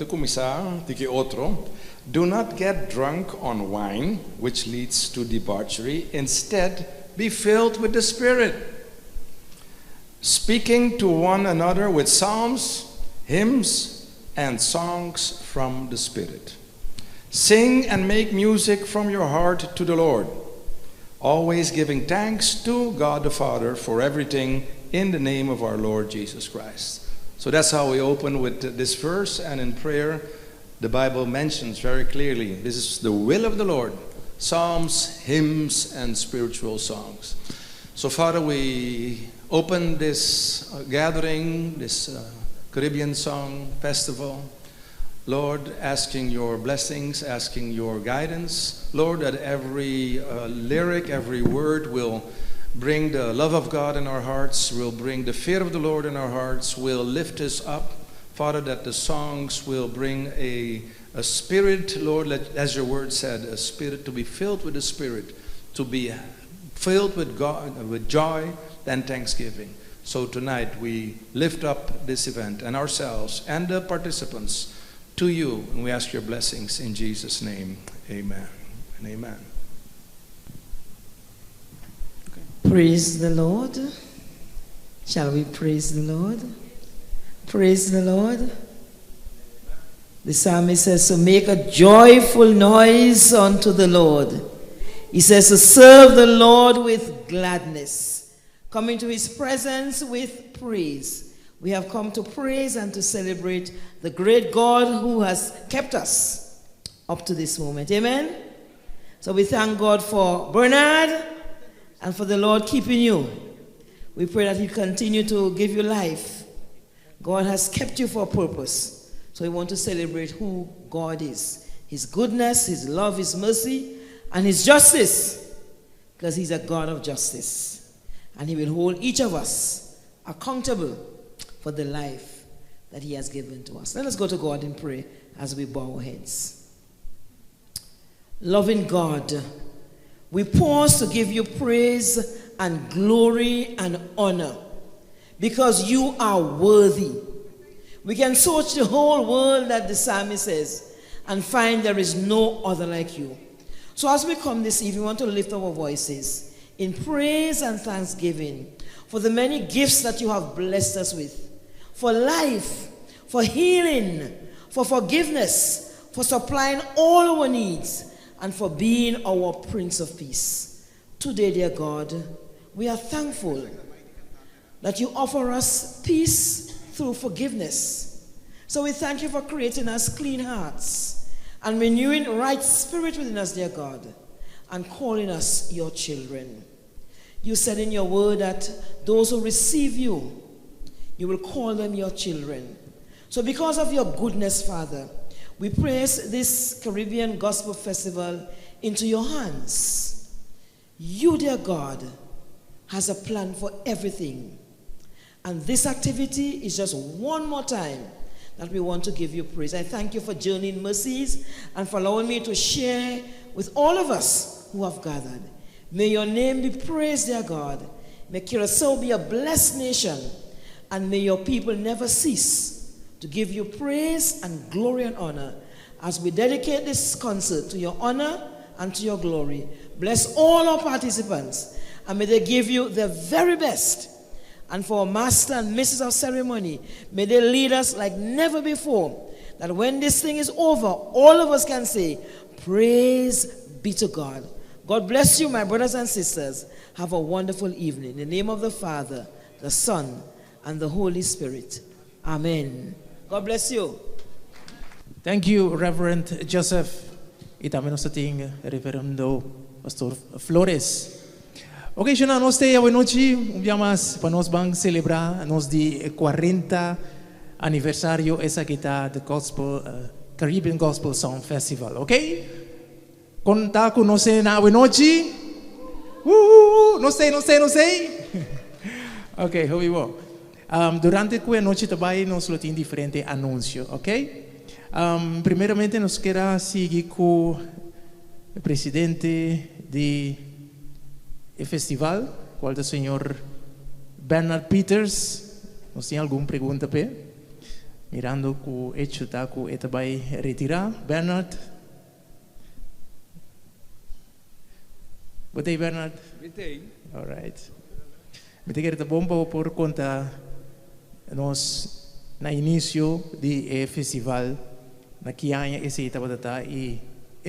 te comisar tiki otro, do not get drunk on wine, which leads to debauchery. Instead, be filled with the Spirit, speaking to one another with psalms, hymns, and songs from the Spirit. Sing and make music from your heart to the Lord, always giving thanks to God the Father for everything in the name of our Lord Jesus Christ. So that's how we open with this verse, and in prayer, the Bible mentions very clearly, this is the will of the Lord, psalms, hymns, and spiritual songs. So Father, we open this gathering, this Caribbean Song Festival, Lord, asking your blessings, asking your guidance. Lord, that every lyric, every word will bring the love of God in our hearts, will bring the fear of the Lord in our hearts, will lift us up. Father, that the songs will bring a spirit, Lord, as your word said, a spirit, to be filled with the Spirit, to be filled with God, with joy and thanksgiving. So tonight we lift up this event and ourselves and the participants to you, and we ask your blessings in Jesus' name. Amen and amen. Okay. Praise the Lord. Shall we praise the Lord? Praise the Lord. The psalmist says to make a joyful noise unto the Lord. He says to serve the Lord with gladness, coming to his presence with praise. We have come to praise and to celebrate the great God who has kept us up to this moment. Amen? So we thank God for Bernard and for the Lord keeping you. We pray that he continue to give you life. God has kept you for a purpose. So we want to celebrate who God is. His goodness, his love, his mercy, and his justice. Because he's a God of justice. And he will hold each of us accountable for the life that he has given to us. Let us go to God in prayer as we bow our heads. Loving God, we pause to give you praise and glory and honor because you are worthy. We can search the whole world, that the psalmist says, and find there is no other like you. So as we come this evening, we want to lift our voices in praise and thanksgiving for the many gifts that you have blessed us with, for life, for healing, for forgiveness, for supplying all our needs, and for being our Prince of Peace. Today, dear God, we are thankful that you offer us peace through forgiveness. So we thank you for creating us clean hearts and renewing right spirit within us, dear God, and calling us your children. You said in your word that those who receive you, you will call them your children. So because of your goodness, Father, we place this Caribbean Gospel Festival into your hands. You, dear God, has a plan for everything. And this activity is just one more time that we want to give you praise. I thank you for Journeying Mercies and for allowing me to share with all of us who have gathered. May your name be praised, dear God. May Curacao be a blessed nation. And may your people never cease to give you praise and glory and honor as we dedicate this concert to your honor and to your glory. Bless all our participants, and may they give you the very best. And for our master and missus of ceremony, may they lead us like never before, that when this thing is over, all of us can say, praise be to God. God bless you, my brothers and sisters. Have a wonderful evening. In the name of the Father, the Son, and the Holy Spirit. Amen. God bless you. Thank you, Reverend Joseph. Itame nos ating Reverendo Pastor Flores. Ok, já nós temos a noite, para nós vamos celebrar nos de 40 aniversário essa que está do Gospel Caribbean Gospel Song Festival, ok? Conta com nós na noite. Não sei. Ok, here we go. Durante a noite também nós temos diferentes anúncios, ok? Primeiramente nós queremos seguir com o presidente do festival, qual é o senhor Bernard Peters. Nós temos alguma pergunta para ele? mirando ku echuta ku etabai retira. Bernard. Botei, Bernard? Botei. All right. Botei que bom por conta nós na início de festival na Kianya esse itabata e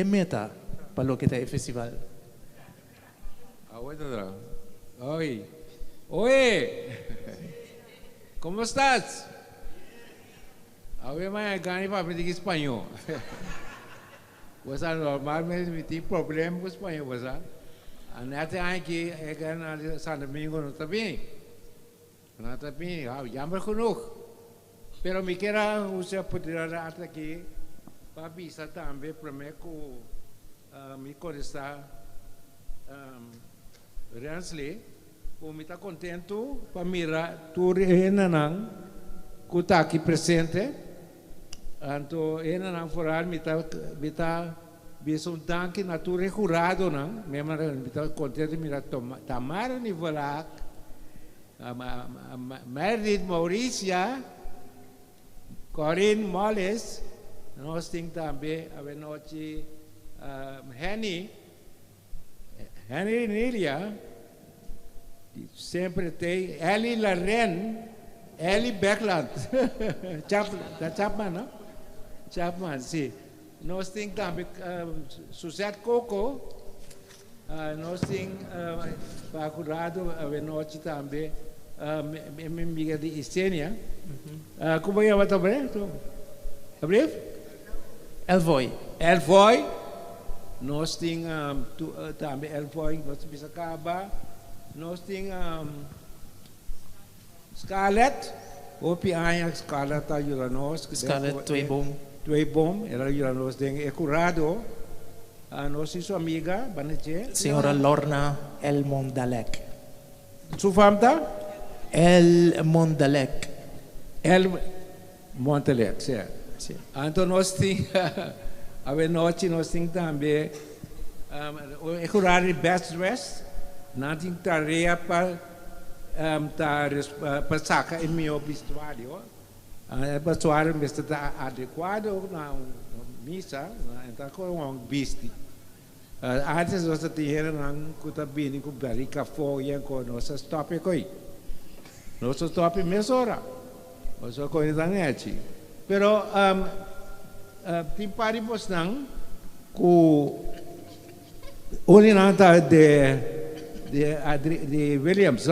meta para o que é festival. Oi. Oi. Como estás? Agora mais ganho para aprender espanhol. Você normalmente tem problema com espanhol, você? Até aqui é que na Santo Domingo não está bem. Não está bem, já me conheço. Pero me quero você poder até aqui para visitar também para mim que me conhece Rensley, eu me está contento para mirar tudo enanang que está aqui presente. Então enanang foral me está visto tanque na tudo jurado não, mesmo me está contente mirar Tamara Nivolak, Meredith Mauricia, Corinne Moles, nós temos também a noite Henry Nilia, sempre tem Ellie Laren, Ellie Beckland, Chapman, não? Chapman, sim. Nós temos também Suzette Coco, nós temos procurado a noite também minha amiga de Estênia. Como é que também? Abriu? Elvoy. Elvoy. Nós temos também Elvoy, nós bisa acabar. Nós temos Scarlett. Opi aia Scarlett ajuda nós. Scarlett Tuebom, ela ajuda nós. Tem curado. Nós sua amiga, Banache. Senhora Lorna El Mondalek. Sua famta? El Mondalek. El Mondalek, certo. Sim. Então nós temos a noite nós temos também o curado best dress. Não tem tarefa para sacar em meu vestuário. O vestuário está adequado na missa, então com um vestido. Antes nós tínhamos que também com barriga folha com nossa stop aqui. Nosso stop mesora. Nossa coisa não é assim. Pero tem paribos não com o linata de Williams,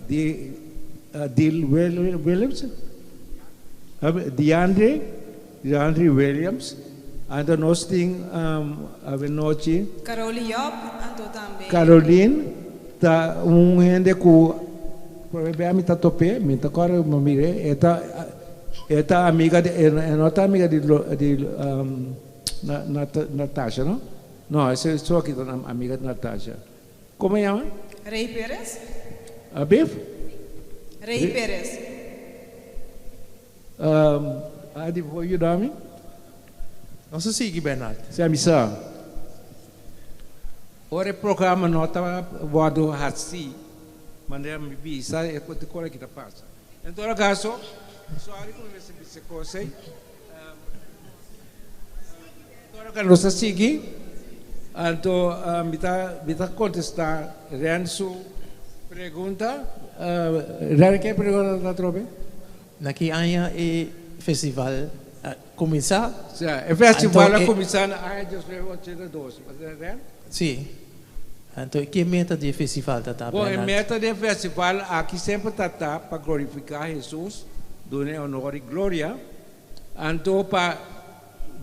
de Williams, DeAndre Williams, então nós temos a noite Caroline, tá gente que provavelmente está tope, me está correndo uma mire, esta amiga de nota amiga de Natasha, não? Não, essa é só aqui amiga de Natasha. Como é chama? Rei Pérez. Abif? Rei Pérez. Adi, vou ajudar-me? Não se siga, Bernard. Se a missa. Ora, programa nota vado hasi, maneira me visa é quanto coisa que passa. Em todo caso, sorry como você coisa. Agora que nós seguimos, então me tá contestar Renzo pergunta, Ren que pergunta da tropa? Naqui aia e festival começar. Sim, o festival a começar na aia de 2082, mas Ren? Sim. Então, que meta de festival tá? Bom, a meta do festival aqui sempre tá para glorificar Jesus, dar honor e glória. Então, para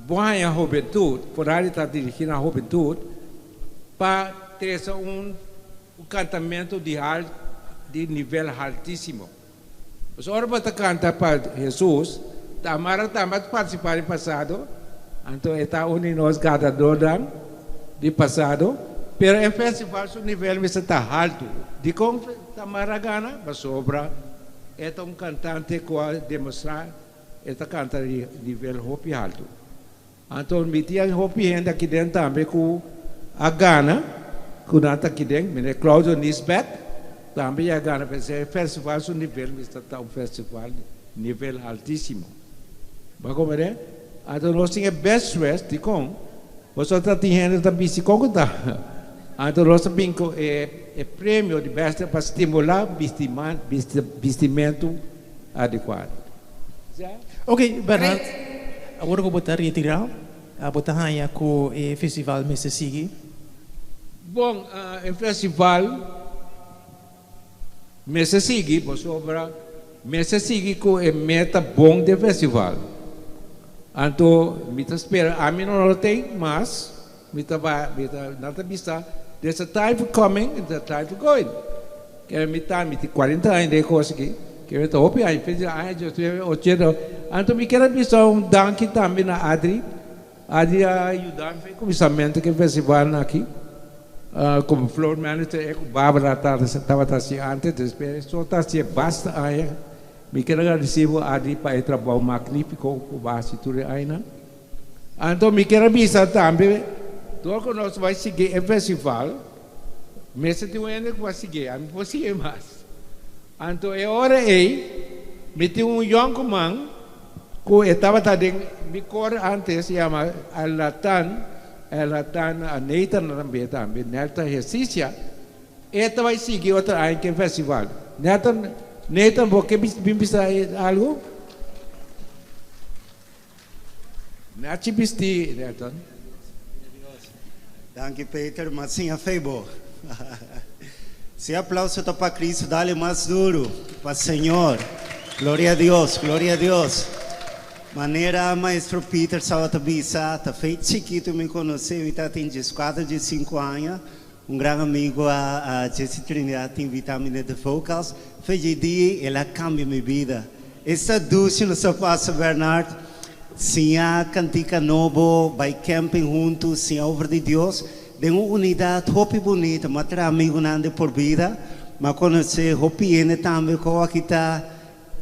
boa a juventude, por aí está dirigindo a juventude, para ter cantamento de nível altíssimo. Os horas para cantar para Jesus, também participar do passado, então está unindo nós cada dodan de passado. Pero em festival o nível está alto. De como Tamara gana, mas sobra. É cantante que vai demonstrar, canta de nível hopi alto. Então, me tinha hopi ainda aqui dentro também com a Gana, com a aqui dentro, Claudio Nisbet, também a Gana, porque festival o nível está um festival nível altíssimo. Bagomere, então nós temos best dress de com, você está tendo também se conta. Então nós temos prêmio de best para estimular vestimento adequado. Ok, Bernard, agora que você retirar, você hanya com o festival Mesa Sigi. Bom, o festival Mesa Sigi, sobre Mesa Sigi com é meta bom de festival. Então, me espera, a mim não tem, mas me nada vista. There's a time for coming and a time for going. Que me tá me 40 anos de coisa aqui. Que me tá opi aí fez aí eu tive 80. Então me quero vista danke também na Adri. Adri ajudar me começamento que festival aqui. Como floor manager, Bárbara estava assim antes de esperar. Só tá se basta aí. Me quero agradecer a Adri para o trabalho magnífico que basta tudo aí na. Então me quero vista também. Então, quando nós vamos seguir o festival, mas se eu ainda vou seguir, eu não vou seguir mais. Então, é hora aí, me tem young man, que estava tadendo, me cor antes, se chama Alatan, a Nathan também, Nelta Resícia, esta vai seguir outra ano que festival. Nathan, você me precisa algo? Não te precisa, Nathan. Danke, Peter, mas sim a Febo. Se aplauso está para Cristo, dale mais duro para o Senhor. Glória a Deus, glória a Deus. Maneira, maestro Peter, salve bisa, tá feito chiquito, me conheceu, me tá tem 4 de 5 anos. Grande amigo a Jesse Trinidad, tem vitamina de vocals. Fez dia, ela cambia minha vida. Esta dulce no seu passo, Bernard. Sim, a cantica novo, vai camping juntos, sim, a obra de Deus. De uma unidade, hopi bonita, mas terá amigo nada por vida. Mas conhecer, hopi ene também, com aqui tá,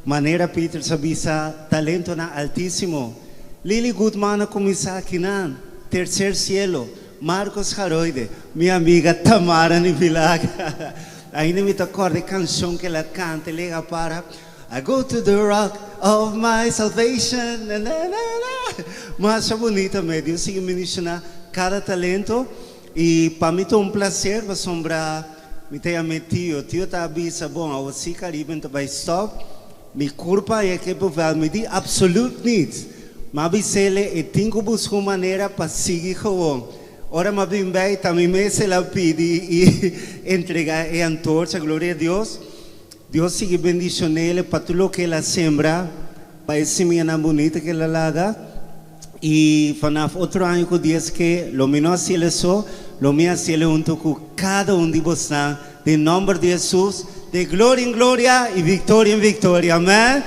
maneira Peter sabisa, talento na altíssimo. Lili Gutmann começar aqui na terceiro cielo. Marcos Haroide, minha amiga Tamara Nivilaga. Ainda me acordo a canção que ela canta, lega para I go to the rock of my salvation. Na, na, na, na. Mas é bonita, Deus sigue mencionar cada talento. E para mim é prazer, para sombrar, me tenha metido. Tio está avisa, bom, a você Caribe não vai stop. Me culpa é que me diz absolute needs. Mas avisele e tenho que buscar maneira para seguir com ora mas bem bem, também me se la pedi e entregar a antorcha, glória a Deus. Deus sigue bendicionando ele para tudo o que ela sembra, para esse menina bonita que ela laga. E fanaf outro ano que diz que lo menos se ele só, lo menos se ele junto com cada de vocês, de nome de Jesus, de glória em glória e vitória em vitória. Amém.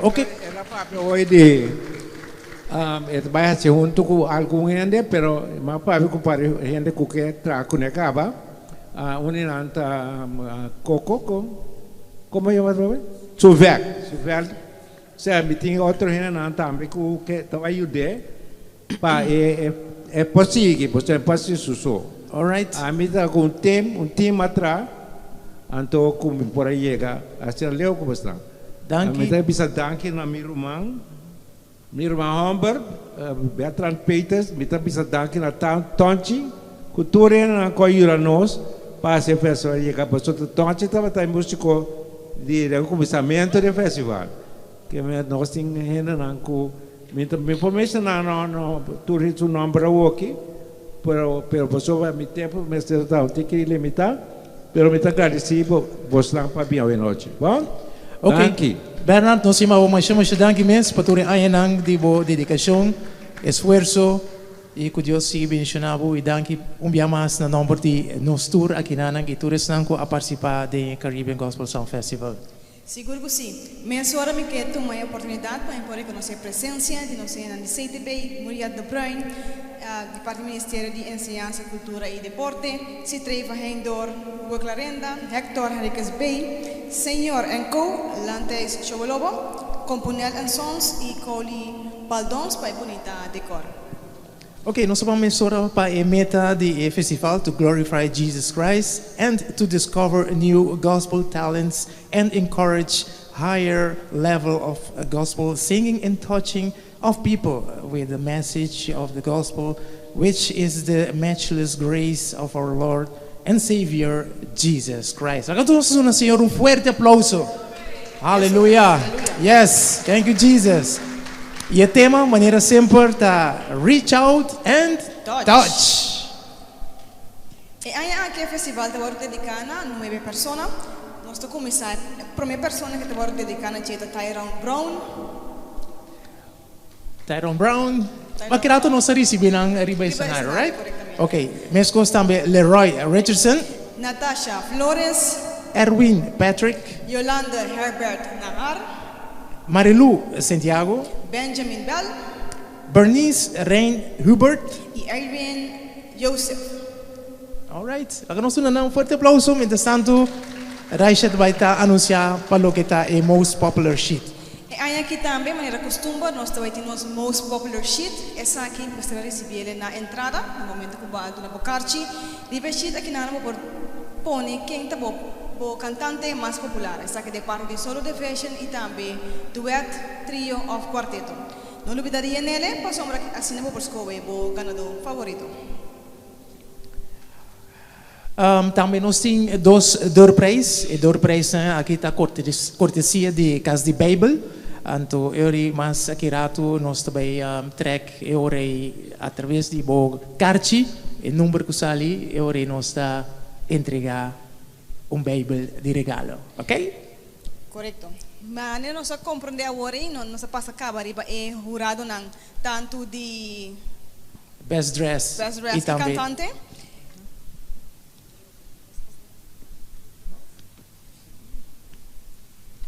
Ok. Ela papi hoje vai ser junto com algum gente, pero mas papi com gente que tra conecaba, uniranta coco, como chama o Suvec. Se tem outro gente também que estava ajudando para é possível, você pode sucesso. Alright. A mim tá com um time atrás, então como por aí chega, a ser leu como está. Danke. A mim bisa danke na meu irmão Humber, Bertrand Peters, me tá bisa danke na Tonchi, cultura na coiura nós, para ser pessoa chega para o Tonchi estava tá músico de começamento do festival. Que nós temos ainda não com me informação não tudo o nome aqui. Pero pessoa me tempo me está tem que limitar, pero me está agradecido você lá para bem a noite. Bom? Ok. Bernard, nós temos uma chama de danke mesmo para tudo aí nang de boa dedicação, esforço e que Deus siga bendicionando e danke dia mais na nome de nos tour aqui na nang e todos nang a participar do Caribbean Gospel Sound Festival. Seguro que sim. Mas agora me quero uma oportunidade para poder conhecer a presença de nós na CTB, Muriel de Bruin, Departamento Ministério de Enseñanza, Cultura e Deporte, Citreva Hendor, Huaclarenda, Hector Henriquez Bay, Senhor Enco, Lantes Chobolobo, Compunel Sons e Coli Baldons para bonita decor. Ok, nós vamos mencionar para a meta do festival to glorify Jesus Christ and to discover new gospel talents and encourage higher level of gospel singing and touching of people with the message of the gospel, which is the matchless grace of our Lord and Savior Jesus Christ. Acá todos una Señor un fuerte aplauso. Aleluya. Yes, thank you Jesus. Y el tema, maneira sempre, está reach out and touch. E anche il festival te vuole dedicare a 9 persone. Nostro commissario, la prima persona che te vuole dedicare è Tyrone Brown. Tyrone Brown. Ma che dato non sa ricevere in riba scenario, right? Ok, mescos também Leroy Richardson. Natasha Flores. Erwin Patrick. Yolanda Herbert Nahar. Marilu Santiago. Benjamin Bell. Bernice Rain Hubert. E Erwin Joseph. Alright, agora nós temos um forte aplauso. Mientras tanto, Raishat vai estar anunciar para o que está o most popular sheet. E aqui também, maneira costumba, nós também temos most popular sheet. Essa aqui você vai receber na entrada, no momento que vai na bocarchi. Ribe sheet aqui na por pone quem tá o cantante mais popular. Essa aqui de parte de solo de fashion e também duet, trio ou quarteto. Não olvidaria nele, para sombra assim não por escolher o ganador favorito. Também nós temos dois doorprijs. E doorprijs aqui está cortesia de Casa de Bijbel. Então, eu mas aqui rato nós também track eu através de bo carti e número que sali eu nós está entregar Bijbel de regalo, ok? Correto. Mas não se compreende agora e não se passa acaba riba é jurado não tanto de best dress e também cantante.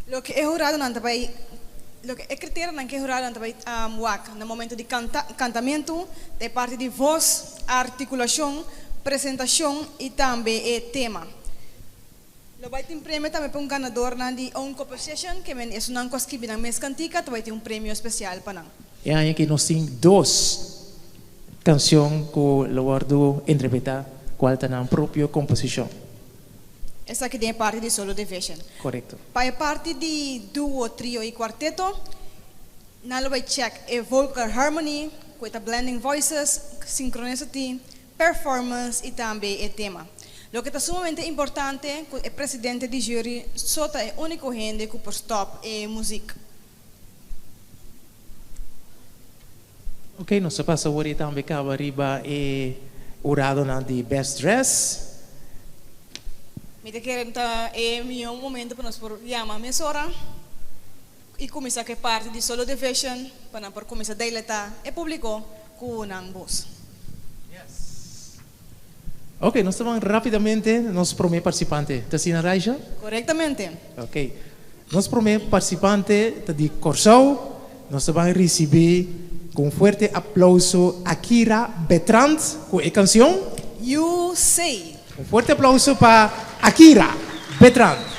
Lo que é jurado não também, lo que é critério não que é jurado não também no momento de cantamento, de parte de voz, articulação, apresentação e também tema. Lo vai ter prêmio também para ganador de own composition, que é uma coisa que vem mais cantica, vai ter prêmio especial para nós. E aí que nós temos duas canções que o Eduardo interpreta, qual está na própria composição. Essa aqui tem parte de solo de fashion. Correto. Para a parte de duo, trio e quarteto, nós vai check a vocal harmony, com a blending voices, synchronicity, performance e também o tema. Lo que é sumamente importante, o presidente de jury só é o único gente que pode stop a música. Ok, nós passamos agora também cá arriba e urado na de best dress. Me te quero é um momento para nós por chamar a emissora e começar a parte de solo de fashion para por começar a deletar e público com uma voz. Ok, nós estamos rapidamente nosso primeiro participante. Está assim, Raija? Corretamente. Ok. Nosso primeiro participante está de Corsau. Nós vamos receber com forte aplauso Akira Bertrand com a canção You Say. Um forte aplauso para Akira Bertrand.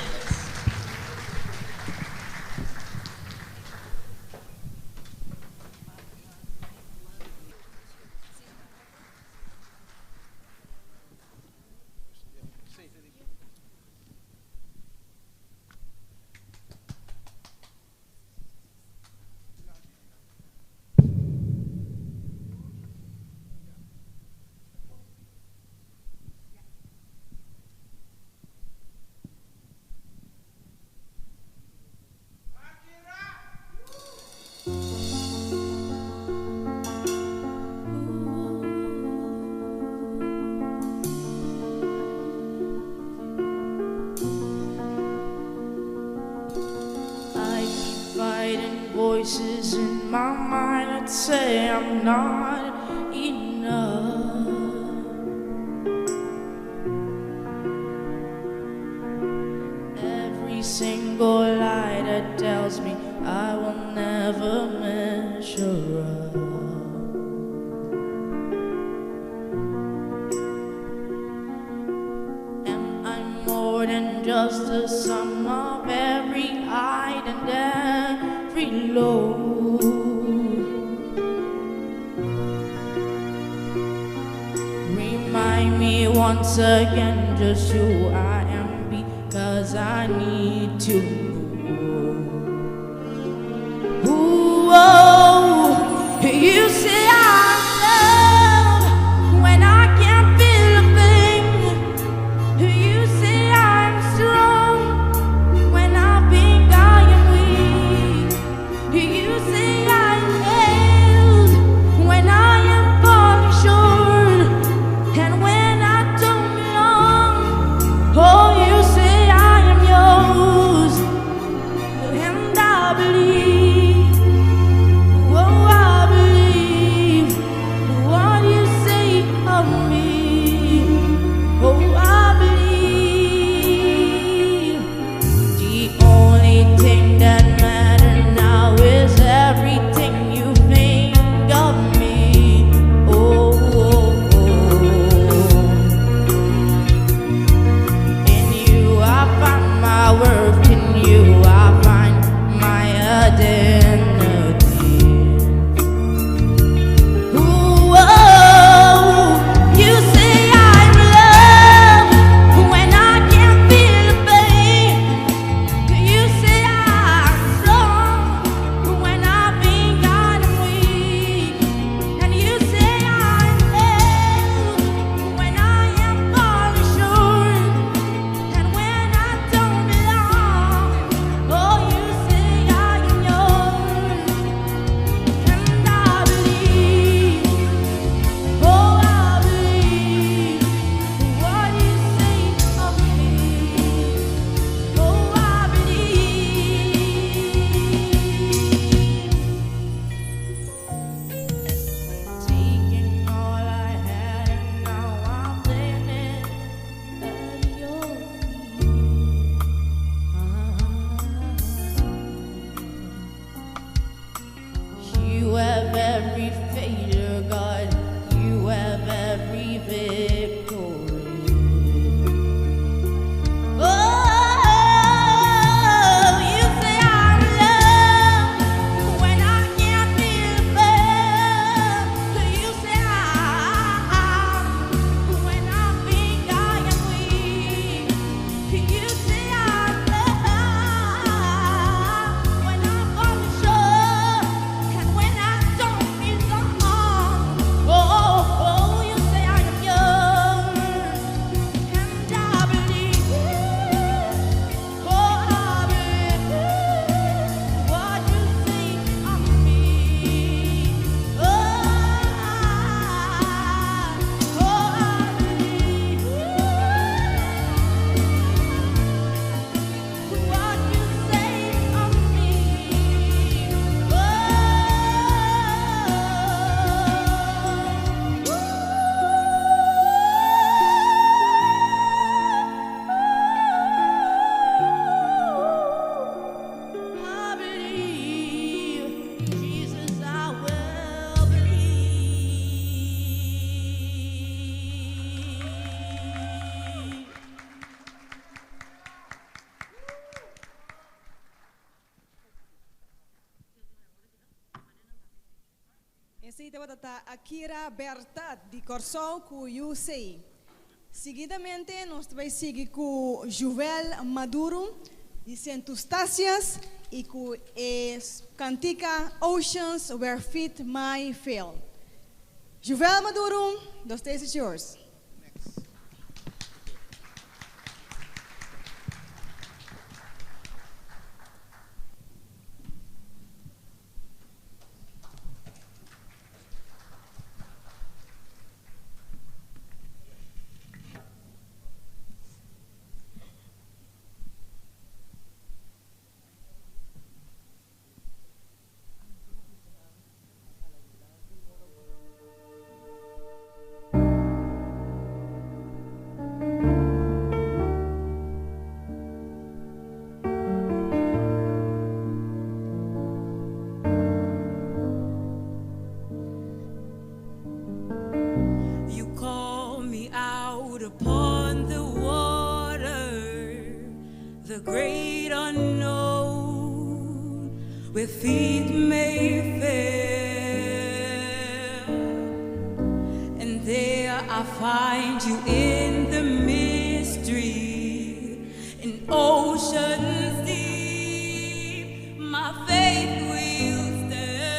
Voices in my mind that say I'm not enough. Every single lie that tells me I will never measure up. And I'm more than just a sum of every high and every low. Remind me once again just who I am, because I need to know. oh, you say I'm love when I can't feel a thing. You say I'm strong when I've been dying weak. You say I'm held when I am falling short, and when I don't belong, oh, you say I am yours, and I believe, oh, I believe what you say of me, oh, I believe. The only thing that matters now is everything you think of me, oh, oh, oh. In you I find my worth, in you I find my identity. Ooh, oh, you say I'm love when I can't feel a thing. You say I'm strong when I've been kind of weak, and you say I'm held when I am falling short, and when I don't belong, oh, you say I am yours, and I believe, oh, I believe what you say of me, oh, I believe. Taking all I had and now I'm laying it at your feet. You have every failure, God. You have every victory. Oh, you say I'm love when I can't feel love. You say I'm when I'm weak, I am weak. You say I'm love when I'm falling short, and when I don't belong. Oh, oh, you say I am yours, and I believe, oh, I believe what you say of me. Oh, I believe what you say of me. I believe, Jesus, I will believe. Esse tema da Akira Bertat de Corsol com You Say. Seguidamente, nós vamos seguir com Joel Maduro de Centustácias e com cantica Oceans Where Feet May Fail. Joel Maduro, the stage is yours. You call me out upon the water, the great unknown, where feet may fail. And there I find you in the mystery, in oceans deep. My faith will stand.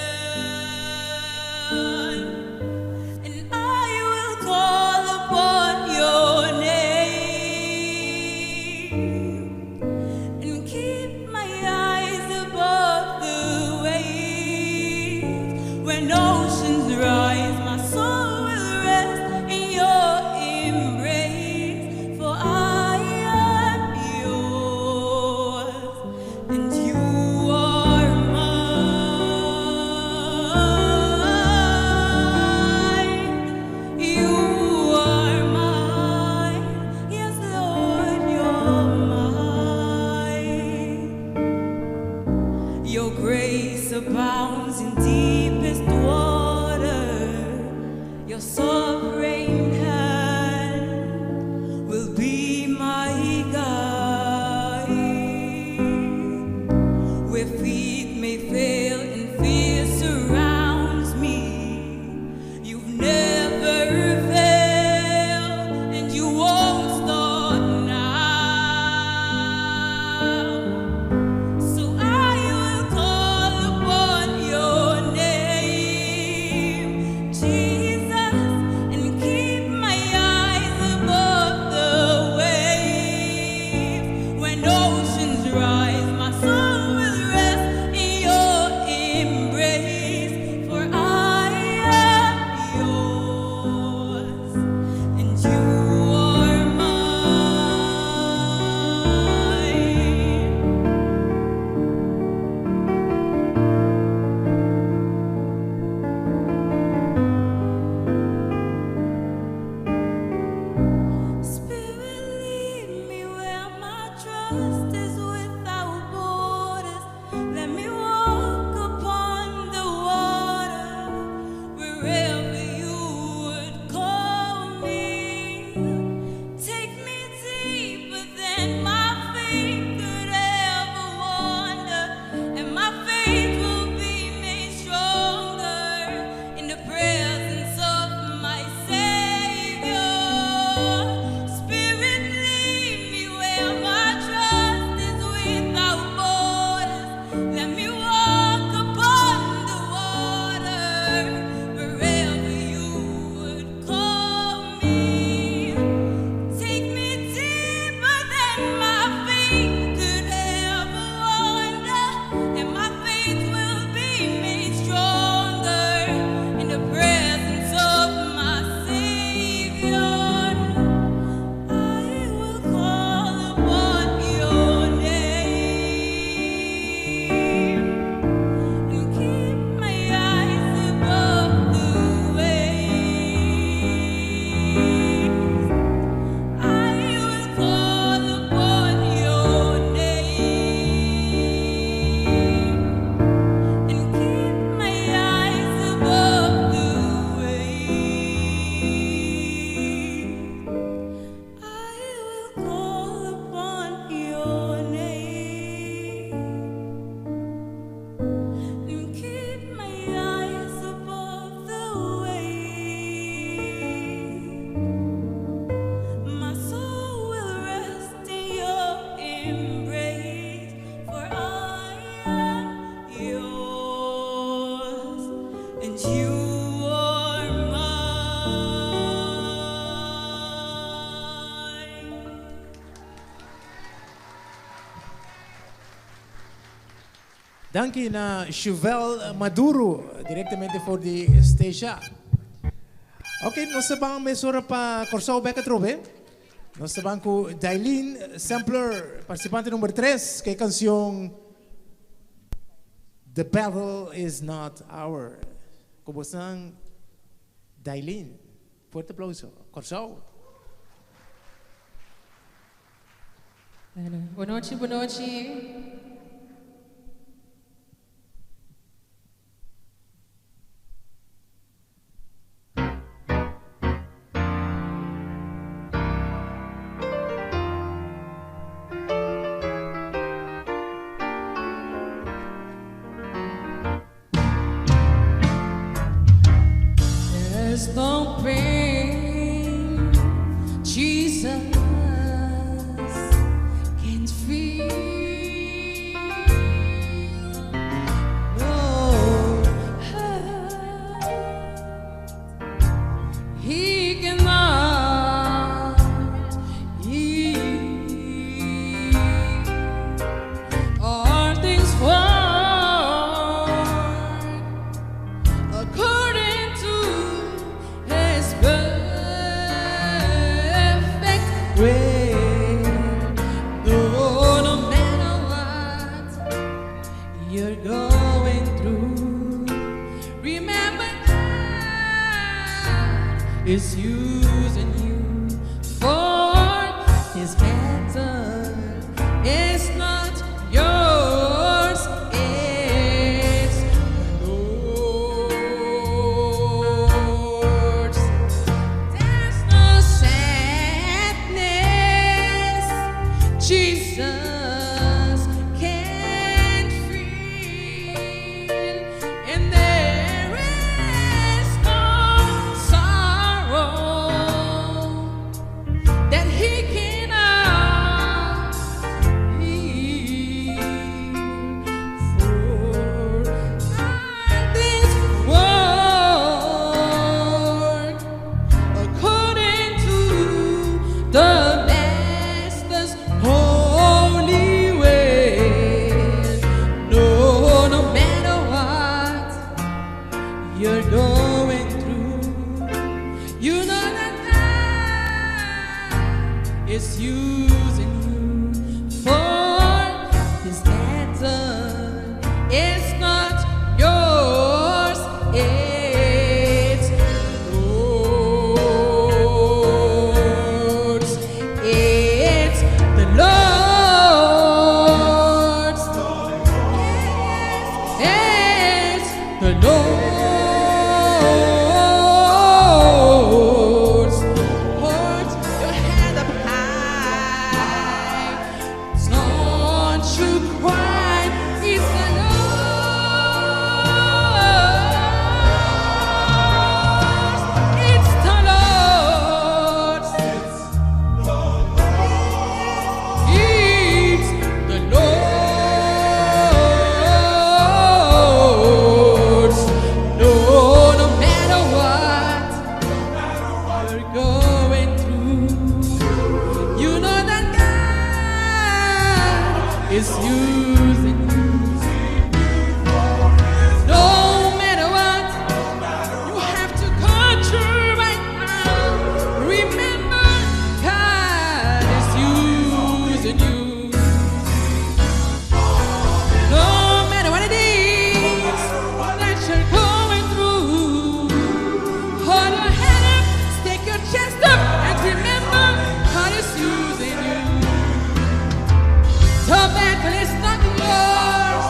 trust is without borders. Let me walk upon the water wherever you would call me. Take me deeper than my feet could ever wander, and my faith will be made stronger in the presence of my Savior. Spirit, lead me where my trust is without borders. Let me walk upon the water wherever you would call me. Take me deeper than my feet could ever wander, and my faith will be made stronger in the presence of my Savior. I will call upon your name and keep my eyes above the waves. I will call upon your name and keep my eyes above the waves. I will call upon your name and keep my eyes above the waves. My soul will rest in your embrace, for I am yours and you are mine. Danke na Chuvel Maduro, diretamente for the station. Ok, nós sabemos mesura para Corsao Beca Trove. Nós sabemos que Dailin Sampler, participante número 3, que é a canção The Battle Is Not Ours. Kubusan Dailin. Fuerte aplauso. Corsao. Boa noite, boa noite. There's no pain Jesus can't feel. No hurt He cannot heal. All things work according to His perfect will. No matter what you're going through, remember God is using you for His battle. It's not yours, it's the Lord's. There's no sadness Jesus can't feel, and there is no sorrow that He cannot heal. For this work according to the Master's holy way. No matter what you're going through, you know that God is using you for His battle. It's not yours, it's the Lord's. It's the Lord. is using you. No matter what you have to go through right now, remember God is using you. No matter what it is that you're going through, hold your head up, stick your chest up, and remember God is using you. The battle is not yours.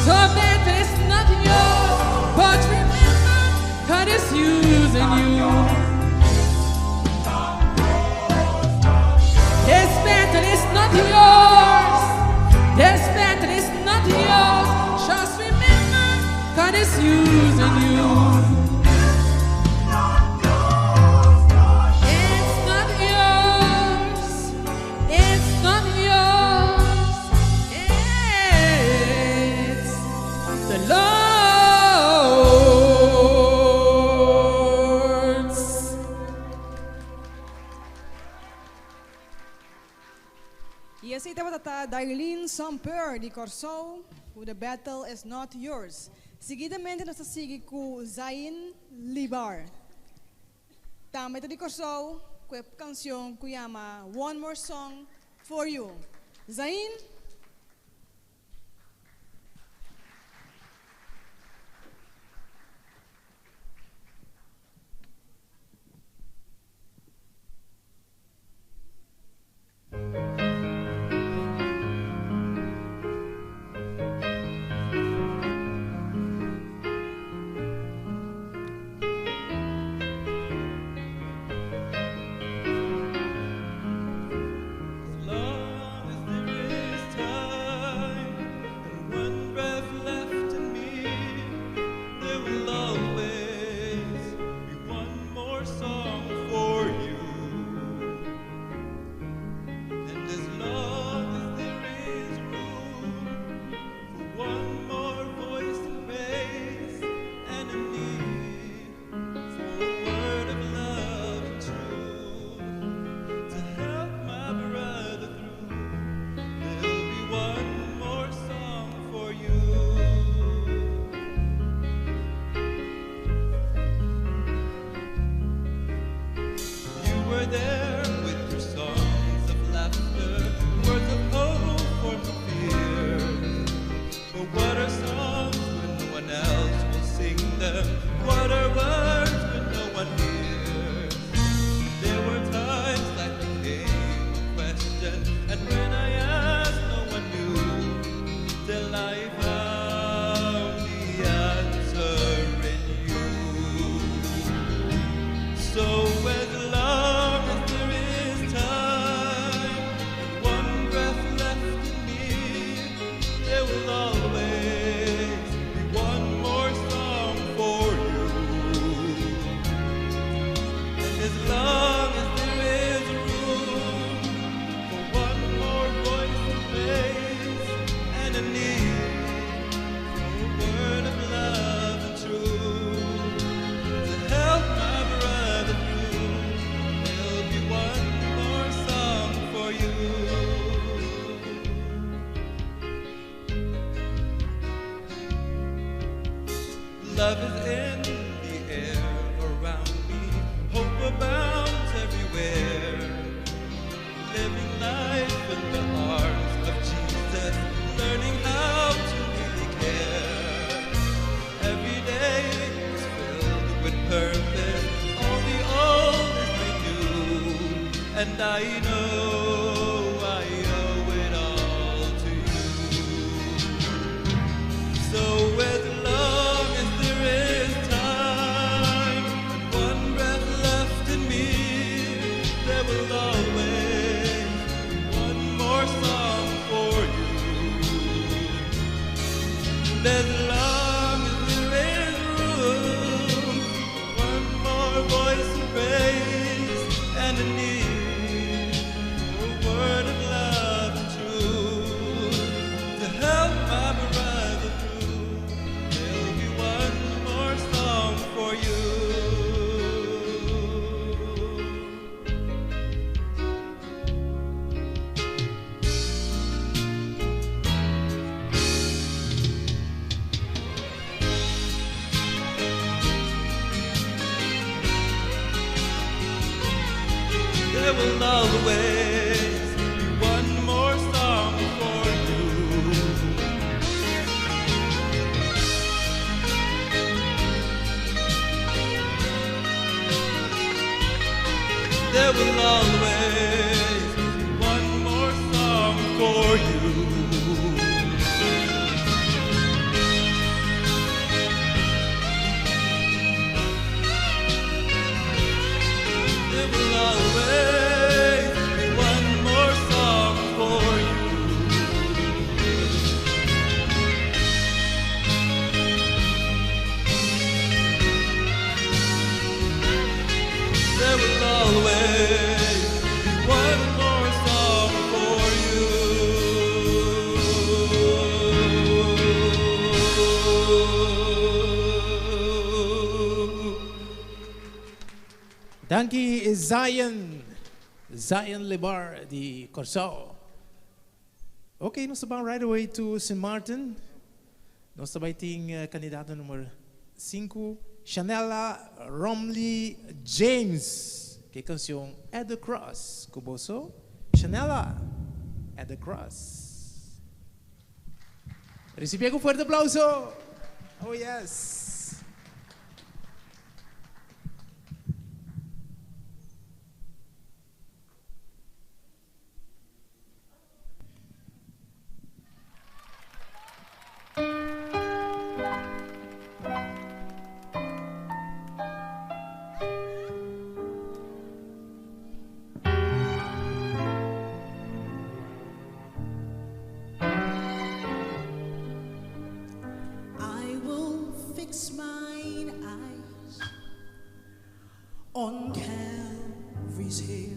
The battle is not yours. But remember, God is using you. This battle is not yours. This battle is not yours. Just remember, God is using you. It's not yours. It's not yours. It's the Lord's. Yes, ita matata Darlene Samper di Corso, who the battle is not yours. Seguidamente nós seguimos com Zain Libar. Também di Corso, com a canção que chama One More Song for You. Zain. Love is in the air around me, hope abounds everywhere. Living life in the arms of Jesus, learning how to really care. Every day is filled with purpose, all the old is renewed, and I know I owe it all to you. So as long as there is time and one breath left in me, there will always be one more song for you. And as long as there is room, one more voice of praise and a need Dankie Zion Lebar di Corsao. Okay, nós vamos right away to St. Martin. Nós também tem candidato número 5, Chanela Romley James, que canção At the Cross. Kuboso, Chanela At the Cross. Recibe um forte aplauso. Oh yes. On Calvary's hill,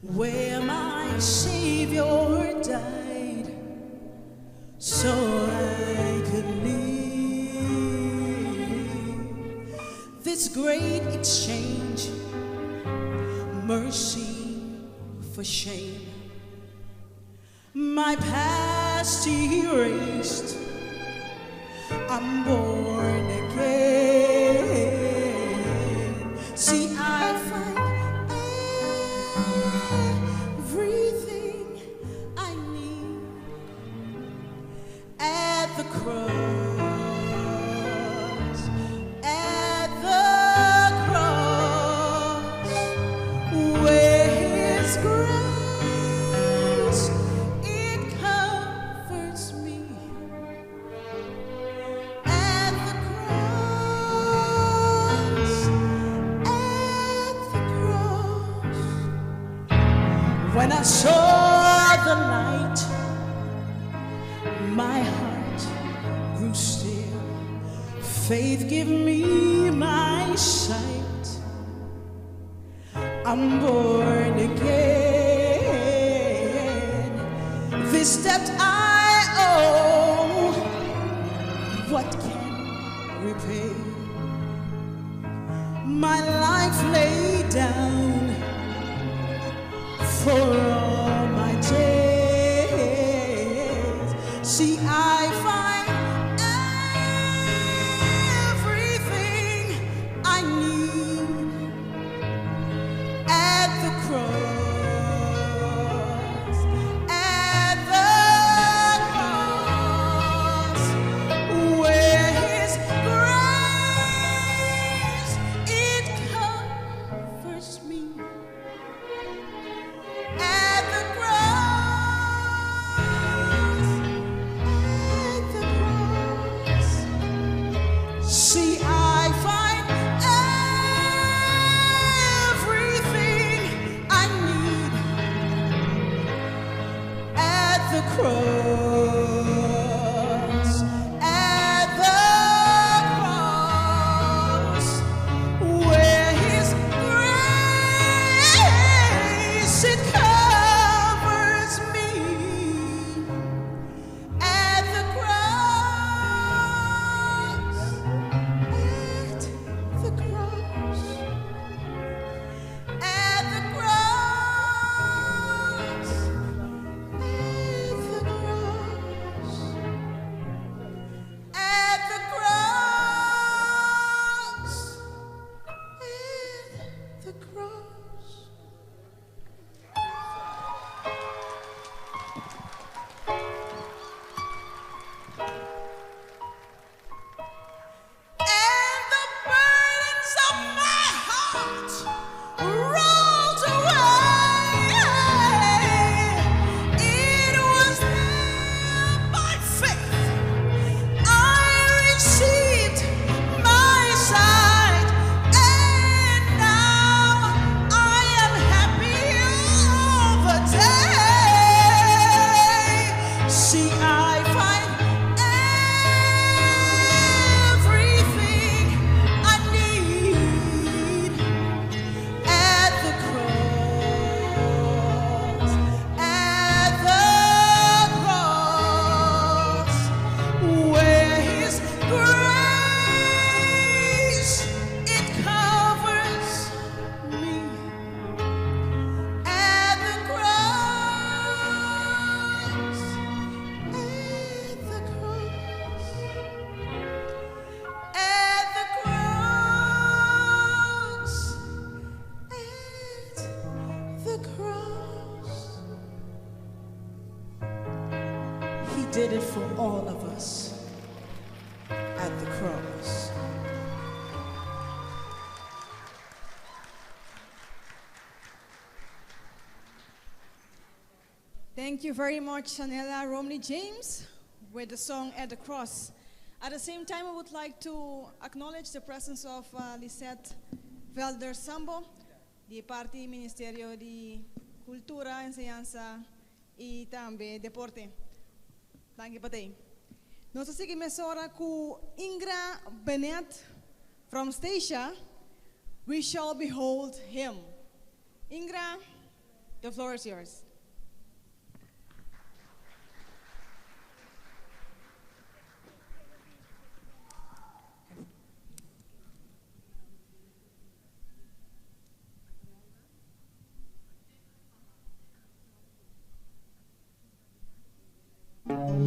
where my Savior died, so I could live this great exchange, mercy for shame. My past He erased, I'm born again. See, I find everything I need at the cross, at the cross, where His grace, it comforts me. At the cross, when I saw the light, my heart grew still. Faith gave me my sight. I'm born again. This debt I owe, what can repay? My life laid down for all my days. See, I find everything I need at the cross, at the cross, where His grace, it comforts me. At the cross, see, I find everything I need at the cross, at the cross, where His grace, it covers me. At the cross, at the cross, at the cross, at the cross. did it for all of us at the cross. Thank you very much, Shanella Romney James, with the song At the Cross. At the same time, I would like to acknowledge the presence of Lisette Velder Sambo, di parte Ministerio de Cultura, Enseñanza y también Deporte. Dank je, Patay. Nós seguimos agora com Ingra Bennett from Stacia. We shall behold him. Ingra, the floor is yours. Be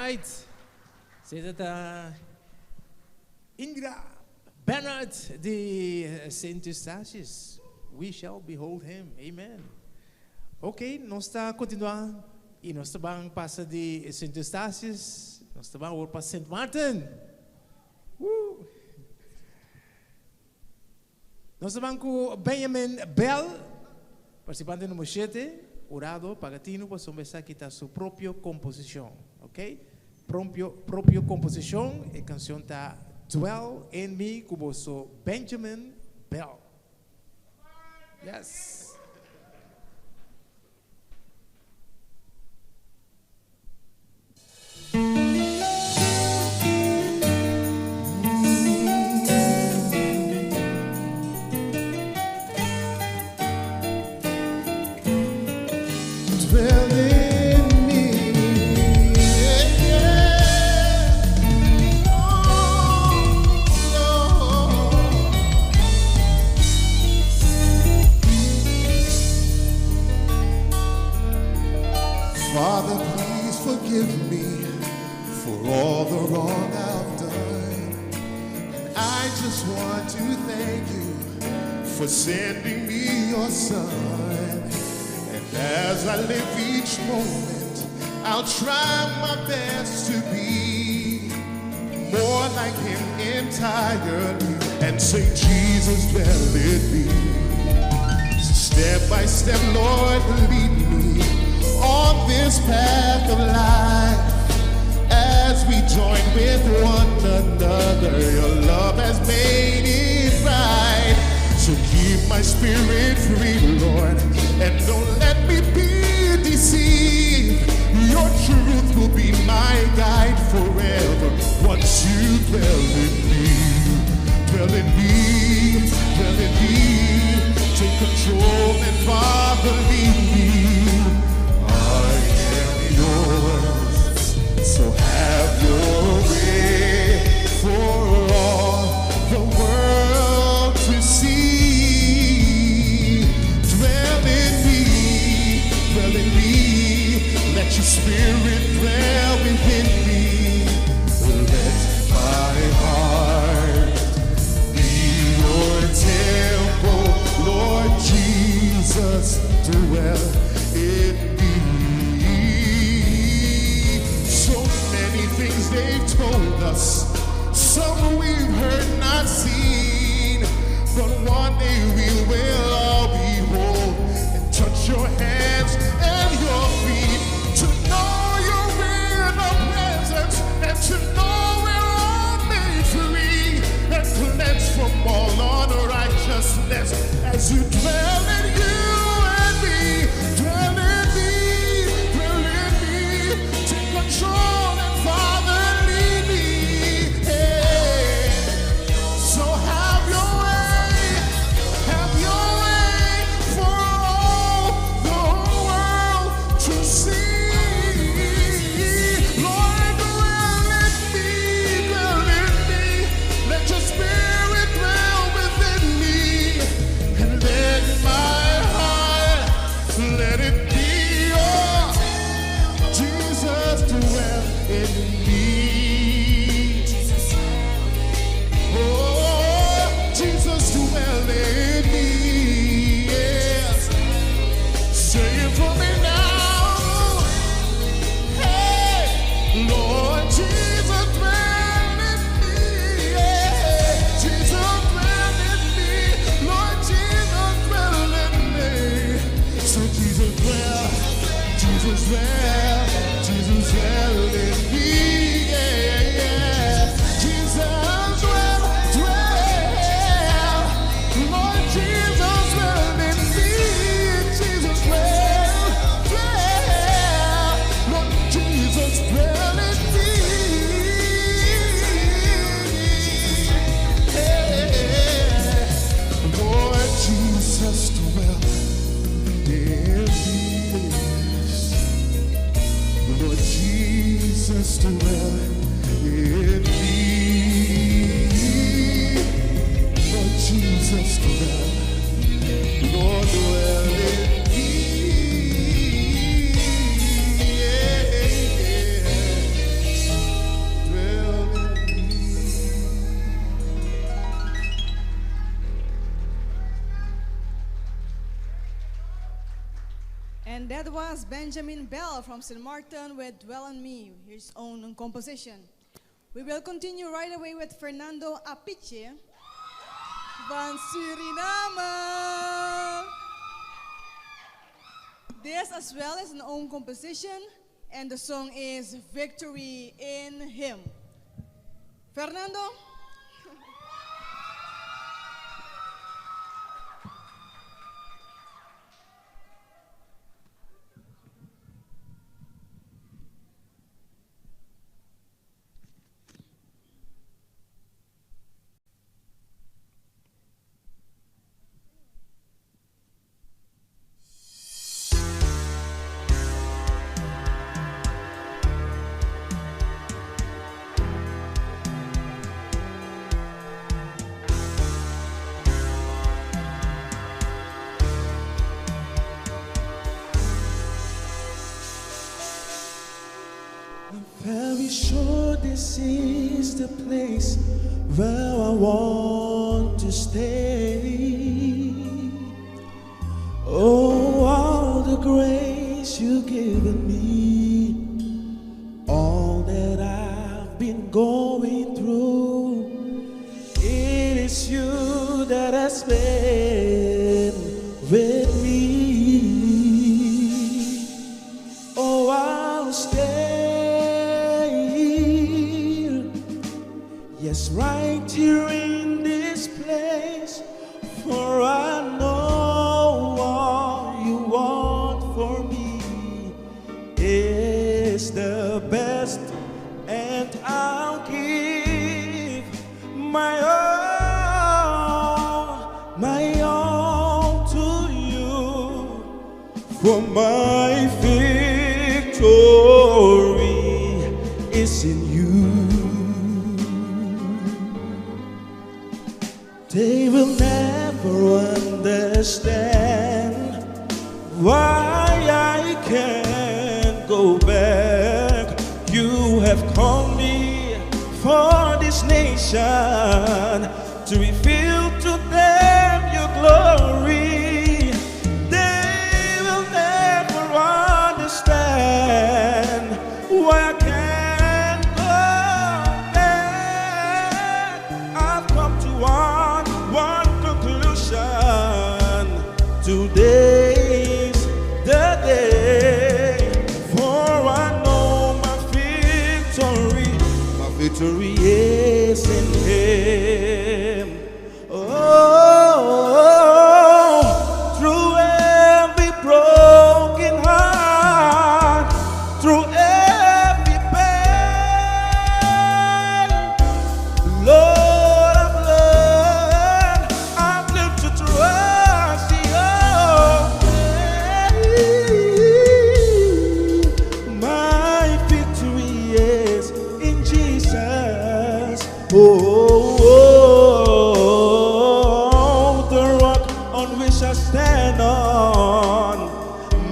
right. Say that Indra Bernard de Saint Eustatius. We shall behold him. Amen. Ok, nós está continuando e nós também passa de Saint Eustatius, nós também vamos para Saint Martin. Nós estamos com Benjamin Bell, participante número 7, orado, pagatino, para começar a quitar sua própria composição, ok? Própria composição, a canção está Dwell in Me, como sou Benjamin Bell. Yes. Father, please forgive me for all the wrong I've done. And I just want to thank you for sending me your son. And as I live each moment, I'll try my best to be more like him entirely and say, Jesus, dwell in me. So step by step, Lord, lead me on this path of life as we join with one another. Your love has made it right. So keep my spirit free, Lord, and don't let me be deceived. Your truth will be my guide forever once you dwell in me. Dwell in me, dwell in me. Take control and Father, lead me. So have your way for all the world to see. Dwell in me, let your spirit dwell within me. Let my heart be your temple, Lord Jesus, dwell in me. Things they've told us, some we've heard, not seen, but one day we will all behold and touch your hands and your feet. To know you're in our presence and to know we're all made free and cleansed from all unrighteousness as you dwell in you and me. Dwell in me, dwell in me, take control. Lord Jesus. That was Benjamin Bell from St. Martin with Dwell on Me, his own composition. We will continue right away with Fernando Apiche van Suriname. This as well is an own composition, and the song is Victory in Him. Fernando? Very sure this is the place where I want to stay. Oh, all the grace you've given me, all that I've been going through, it is you that has been with me. Oh, I'll stay. Yes, right here in this place, for I know all you want for me is the best, and I'll give my all to you, for my victory is in you. They will never understand why I can't go back. You have called me for this nation to reveal to them your glory. They will never understand why I can't go back. I've come to one conclusion. Today's the day, for I know my victory is in Him. Oh, through every broken heart, through every pain, Lord, I've learned to trust your way. My victory is in Jesus. Oh, the rock on which I stand on,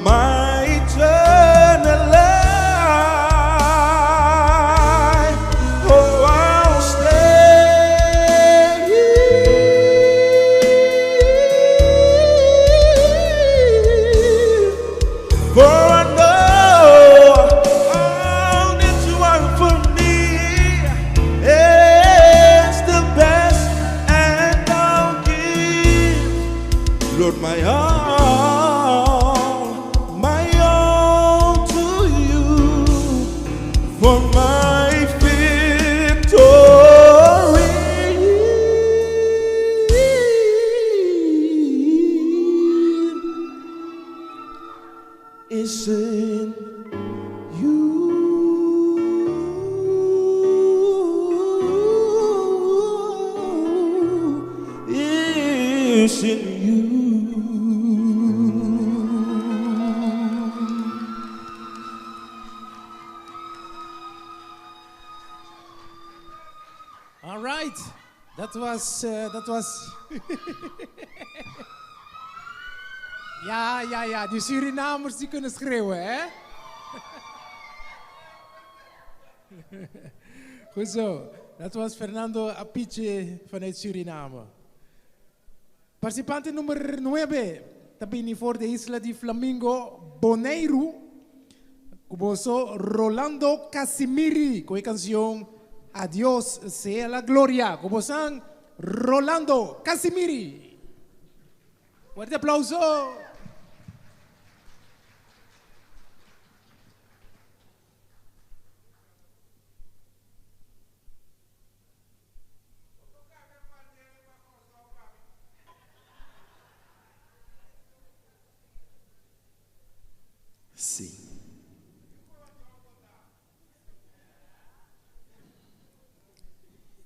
my eternal life. Oh, I'll stay, for I know all that you are for me is the best, and I'll give, Lord, my all to you, for my victory is in you. Is in you. All right, that was ja, die Surinamers die kunnen schreeuwen, hè? Goed zo, dat was Fernando Apiche vanuit Suriname. Participante nummer 9, Tabini for de isla de Flamingo, Bonaire. Cuboso Rolando Casimiri, con la canción A Dios sea la gloria. Cubosan Rolando Casimiri. Fuerte aplauso. Sí.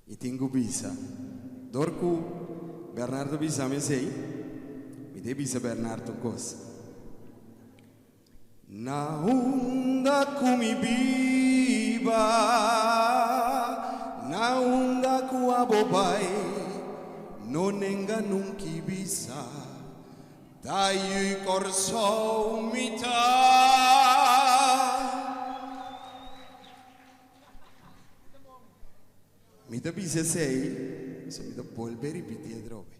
E tengo bisa. Dorco Bernardo bisa me sei. Me de bisa Bernardo cosa. Na onda come biba. Na onda cu abobai. Non enga nunca bisa. Dai corso umita. Mi da bisa sei, se mi da volver repetir drove.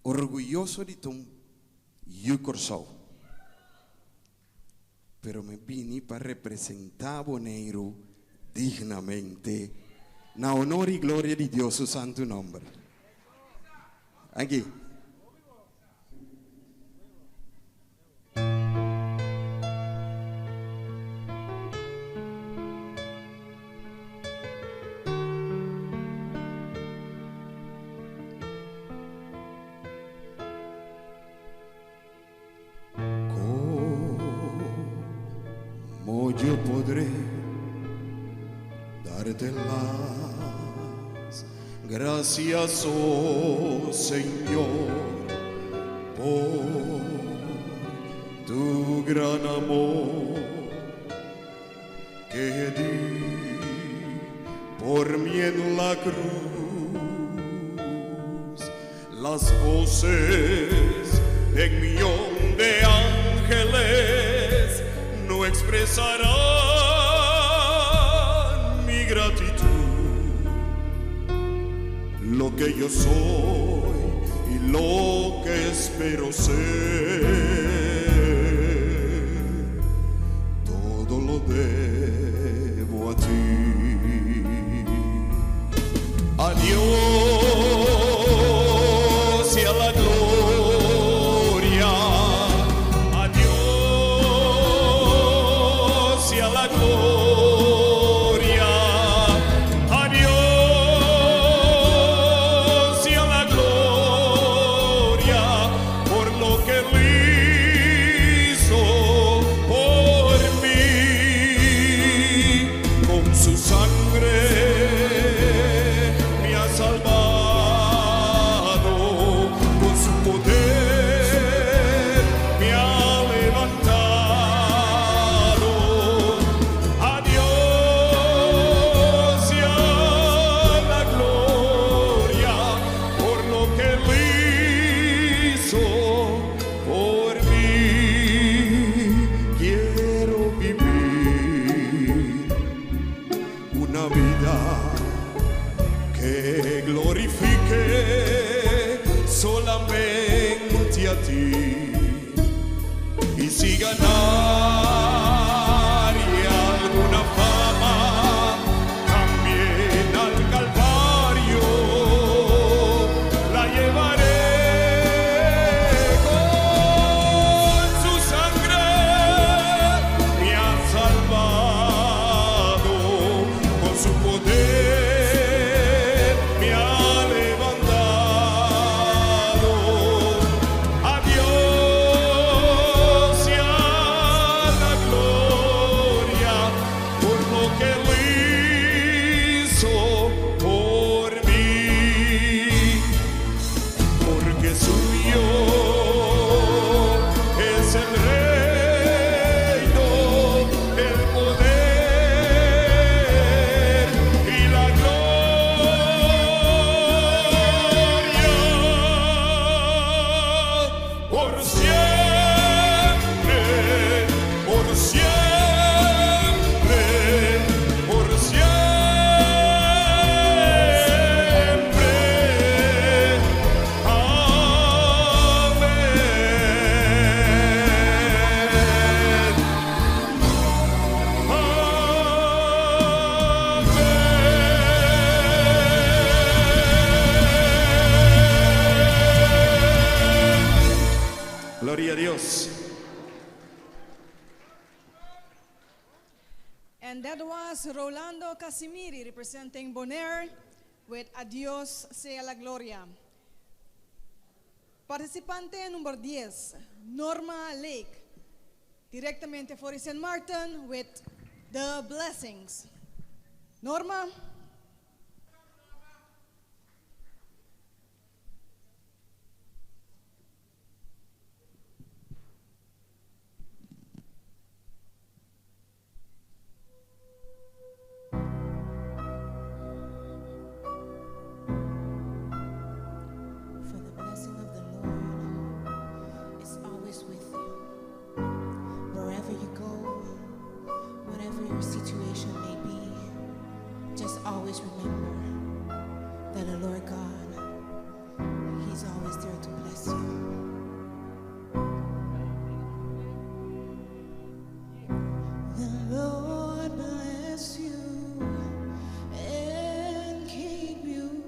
Orgulloso di tom io corso. Pero me vini para representar Bonaire dignamente na honor y gloria di Dios su santo nombre. Aquí. Yo podré darte las gracias, oh Señor, por tu gran amor que di por mí en la cruz. Las voces de un millón de ángeles no expresarán mi gratitud, lo que yo soy y lo que espero ser, todo lo debo a ti. Adiós y a la gloria. La gloria, adiós y a la gloria por lo que él hizo por mí, con su sangre me ha salvado, con su poder me ha levantado. Que glorifique solamente a ti y si ganaría alguna fama también al Calvario la llevaré con su sangre me ha salvado con su poder. Adiós y a And that was Rolando Casimiri representing Bonaire with Adios sea la gloria. Participante número 10, Norma Lake, directamente for St. Martin with The Blessings. Norma. Always remember that the Lord God, He's always there to bless you. The Lord bless you and keep you,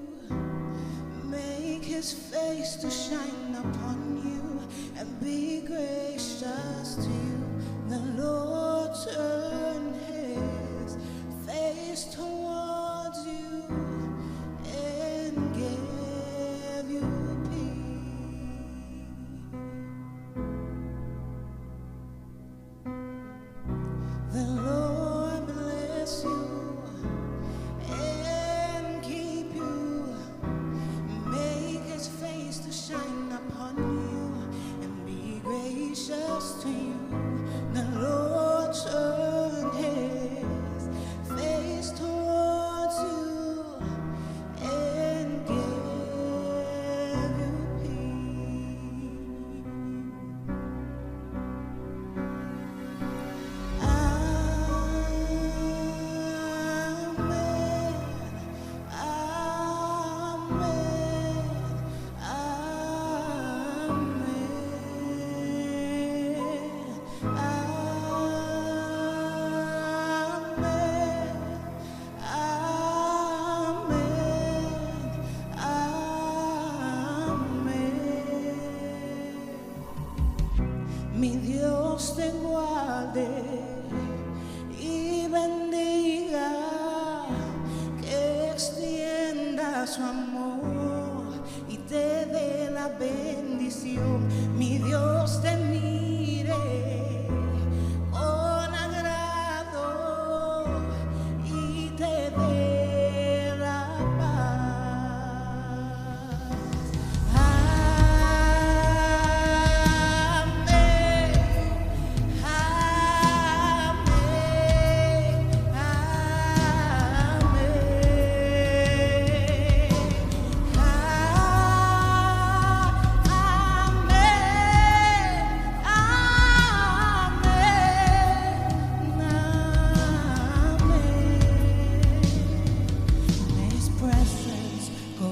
make His face to shine upon you and be gracious to you. The Lord turn His face towards you and give you peace. The Lord bless you and keep you, make His face to shine upon you and be gracious to you. The Lord turn His face towards you and give you peace. Mi Dios te guarde y bendiga, que extienda su amor y te dé la bendición. Mi Dios te mire con agrado y te dé la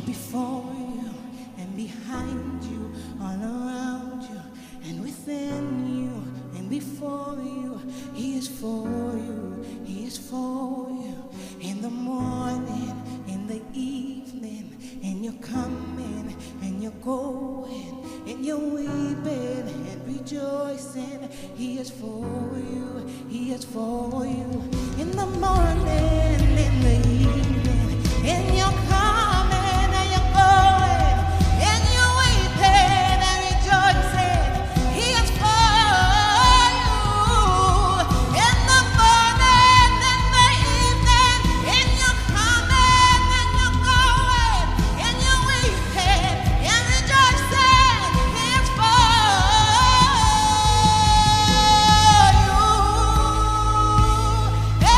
before you and behind you, all around you and within you and before you. He is for you, He is for you. In the morning, in the evening, and you're coming and you're going and you're weeping and rejoicing. He is for you, He is for you. In the morning, in the evening, and you're coming and you're going and you're weeping and rejoicing. He is for you. In the morning, in the evening, and you're coming and you're going and you're weeping and rejoicing. He is for you. Hey,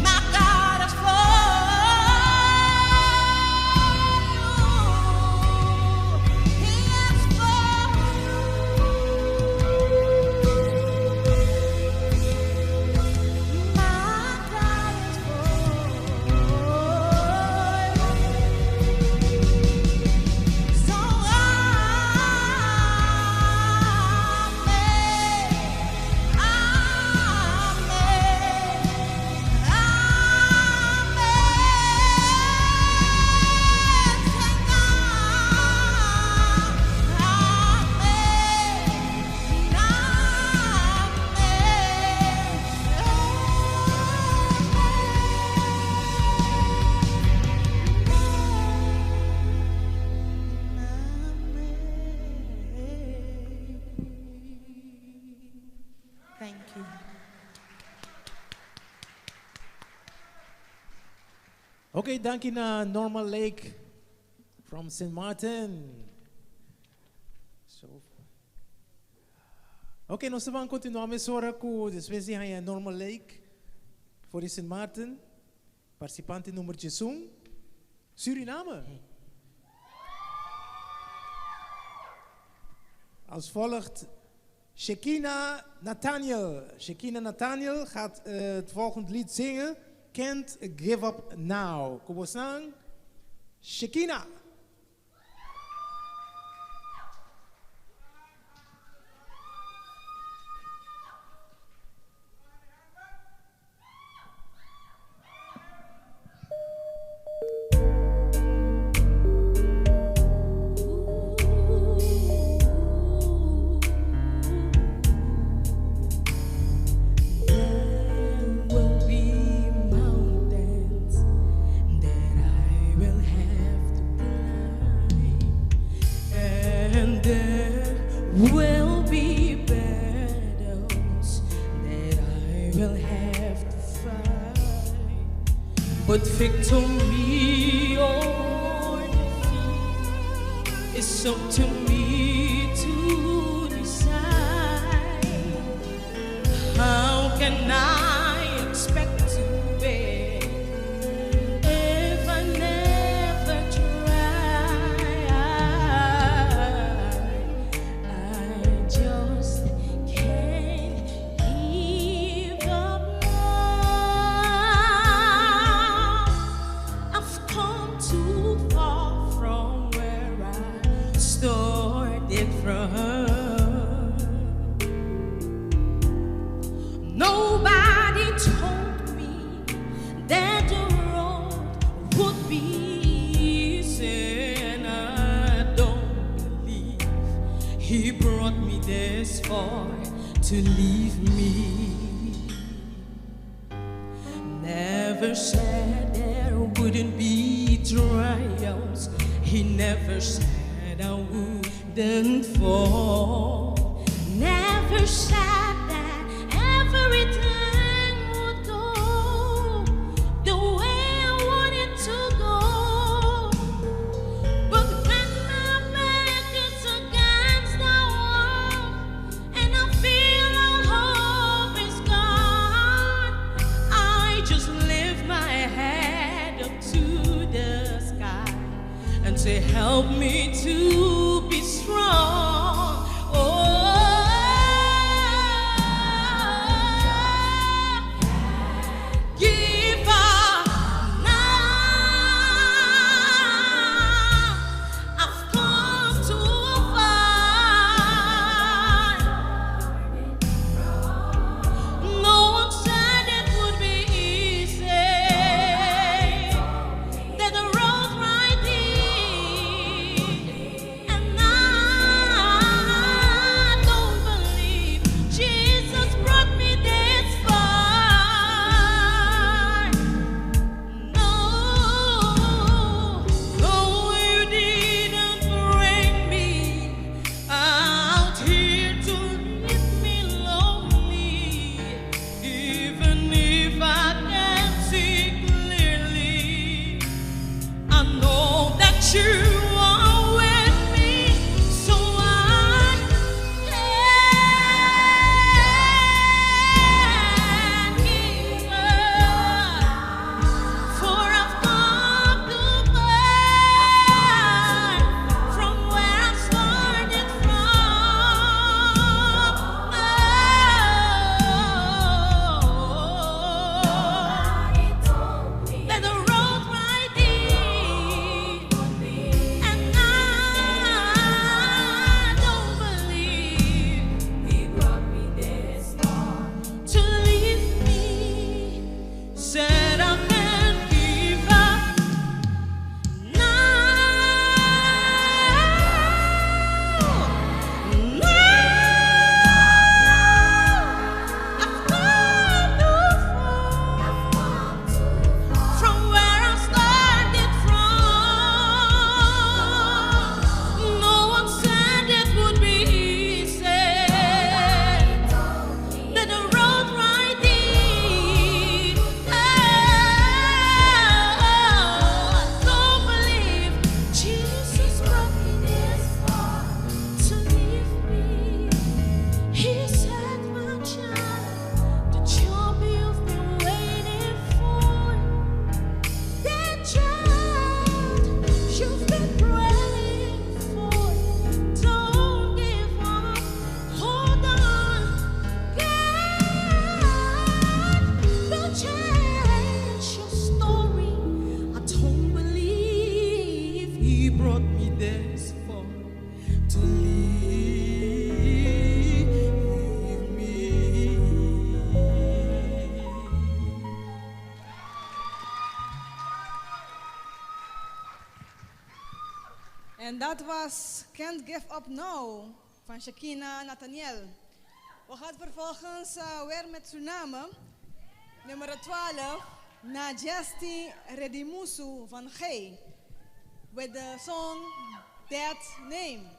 my God is for Okay, dank je naar Normal Lake from St. Martin. So. Okay, nós vamos continuar a mensura com después de Normal Lake voor St. Martin. Participante nummer 1, Suriname. Als volgt Shekina Nathaniel. Shekina Nathaniel gaat het volgende lied zingen. Can't Give Up Now. Kom eens aan. Shekina. Will be battles that I will have to fight, but victory or defeat is up to me to decide. How can I expect to bear if I never try? Nobody told me that the road would be easy, and I don't believe He brought me this far to leave me. Never said there wouldn't be trials. He never said I wouldn't fall. Never said that everything would go the way I wanted to go. But when my back is against the wall and I feel all hope is gone, I just lift my head up to the sky and say, help me to be strong. Oh, En dat was Can't Give Up Now van Shakina Nathaniel. We gaan vervolgens weer met Suriname. Nummer 12, Najesti Redimusu van G. With the song That Name.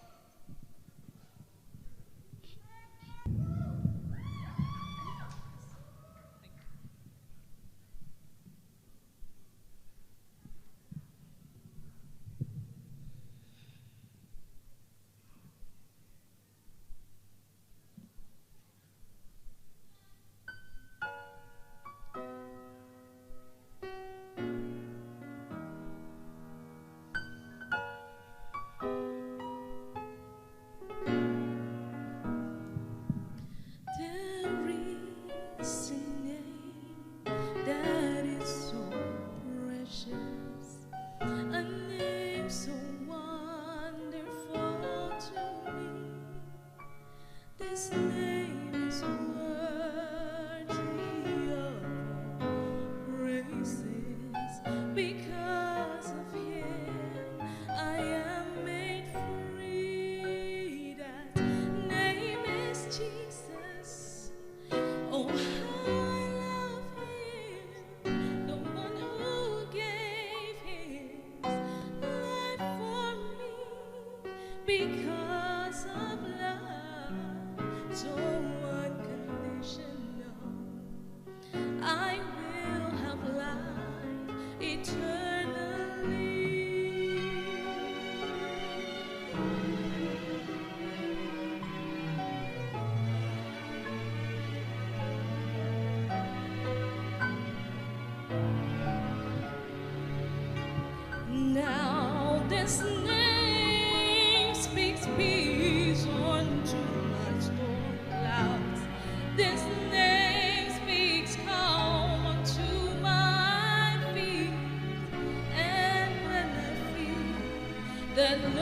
That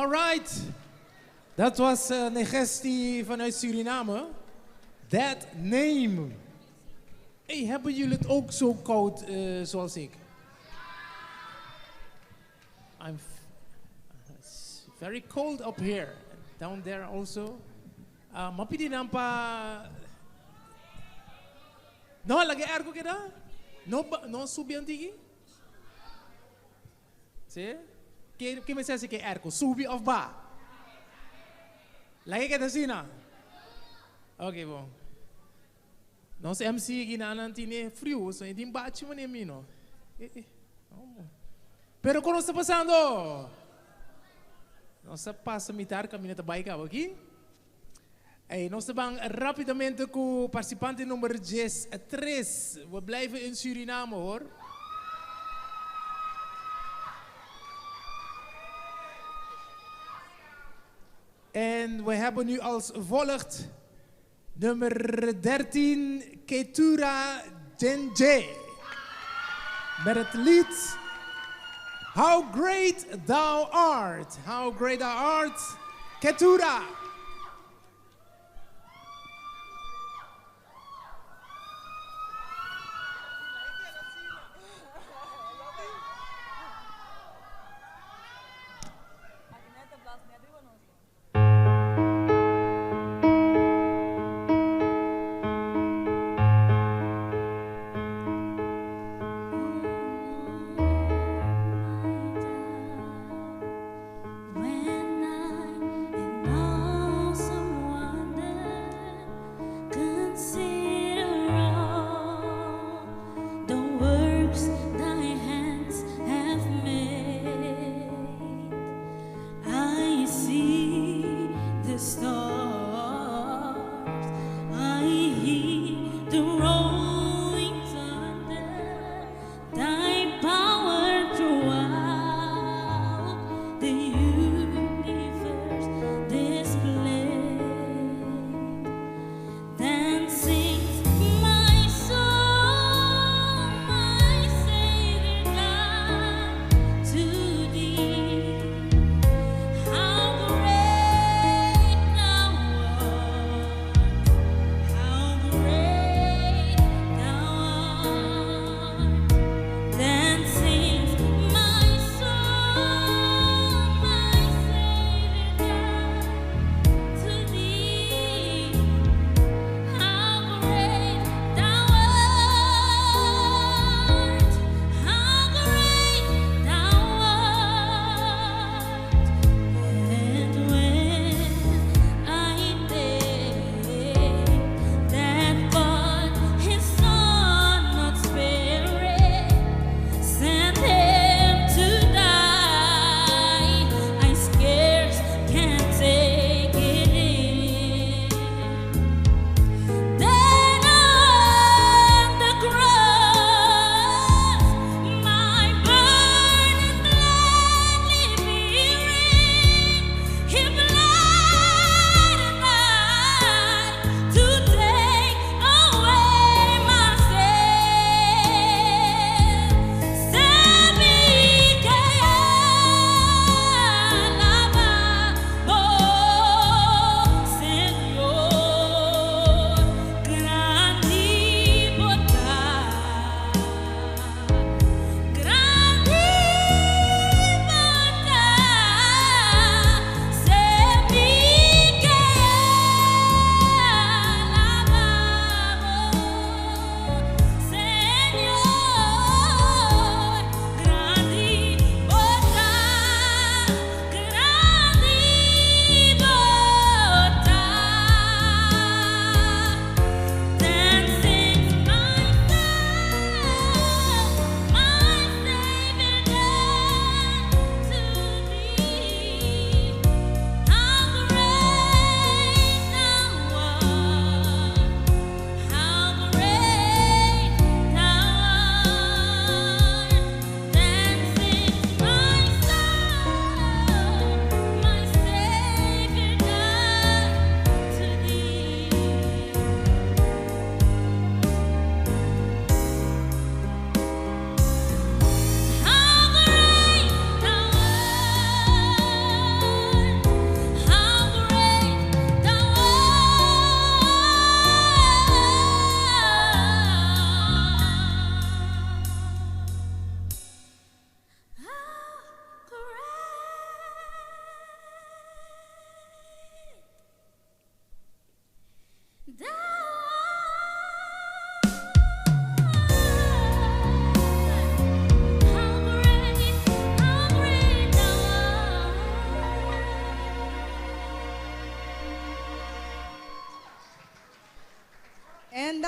Alright. Dat was Negestie vanuit Suriname. That name. Hey, hebben jullie het ook zo koud zoals ik? It's very cold up here. Down there also. Mapi di nampa. No, lagi air ko kita? No subi antigi? Zie? Que me dice que air ko subi of ba? Lagi kita sina. Okay, bom. Nosso MC ginanantine frio, so hindi bate man mino. Pero quando está passando? Nossa passa mitar caminhata bike aqui. Hey, nós vamos rapidamente com o participante número 3. We blijven in Suriname hoor. En we hebben nu als volgt nummer 13, Ketura Denje. Met het lied How Great Thou Art. How Great Thou Art, Ketura. When I'm in all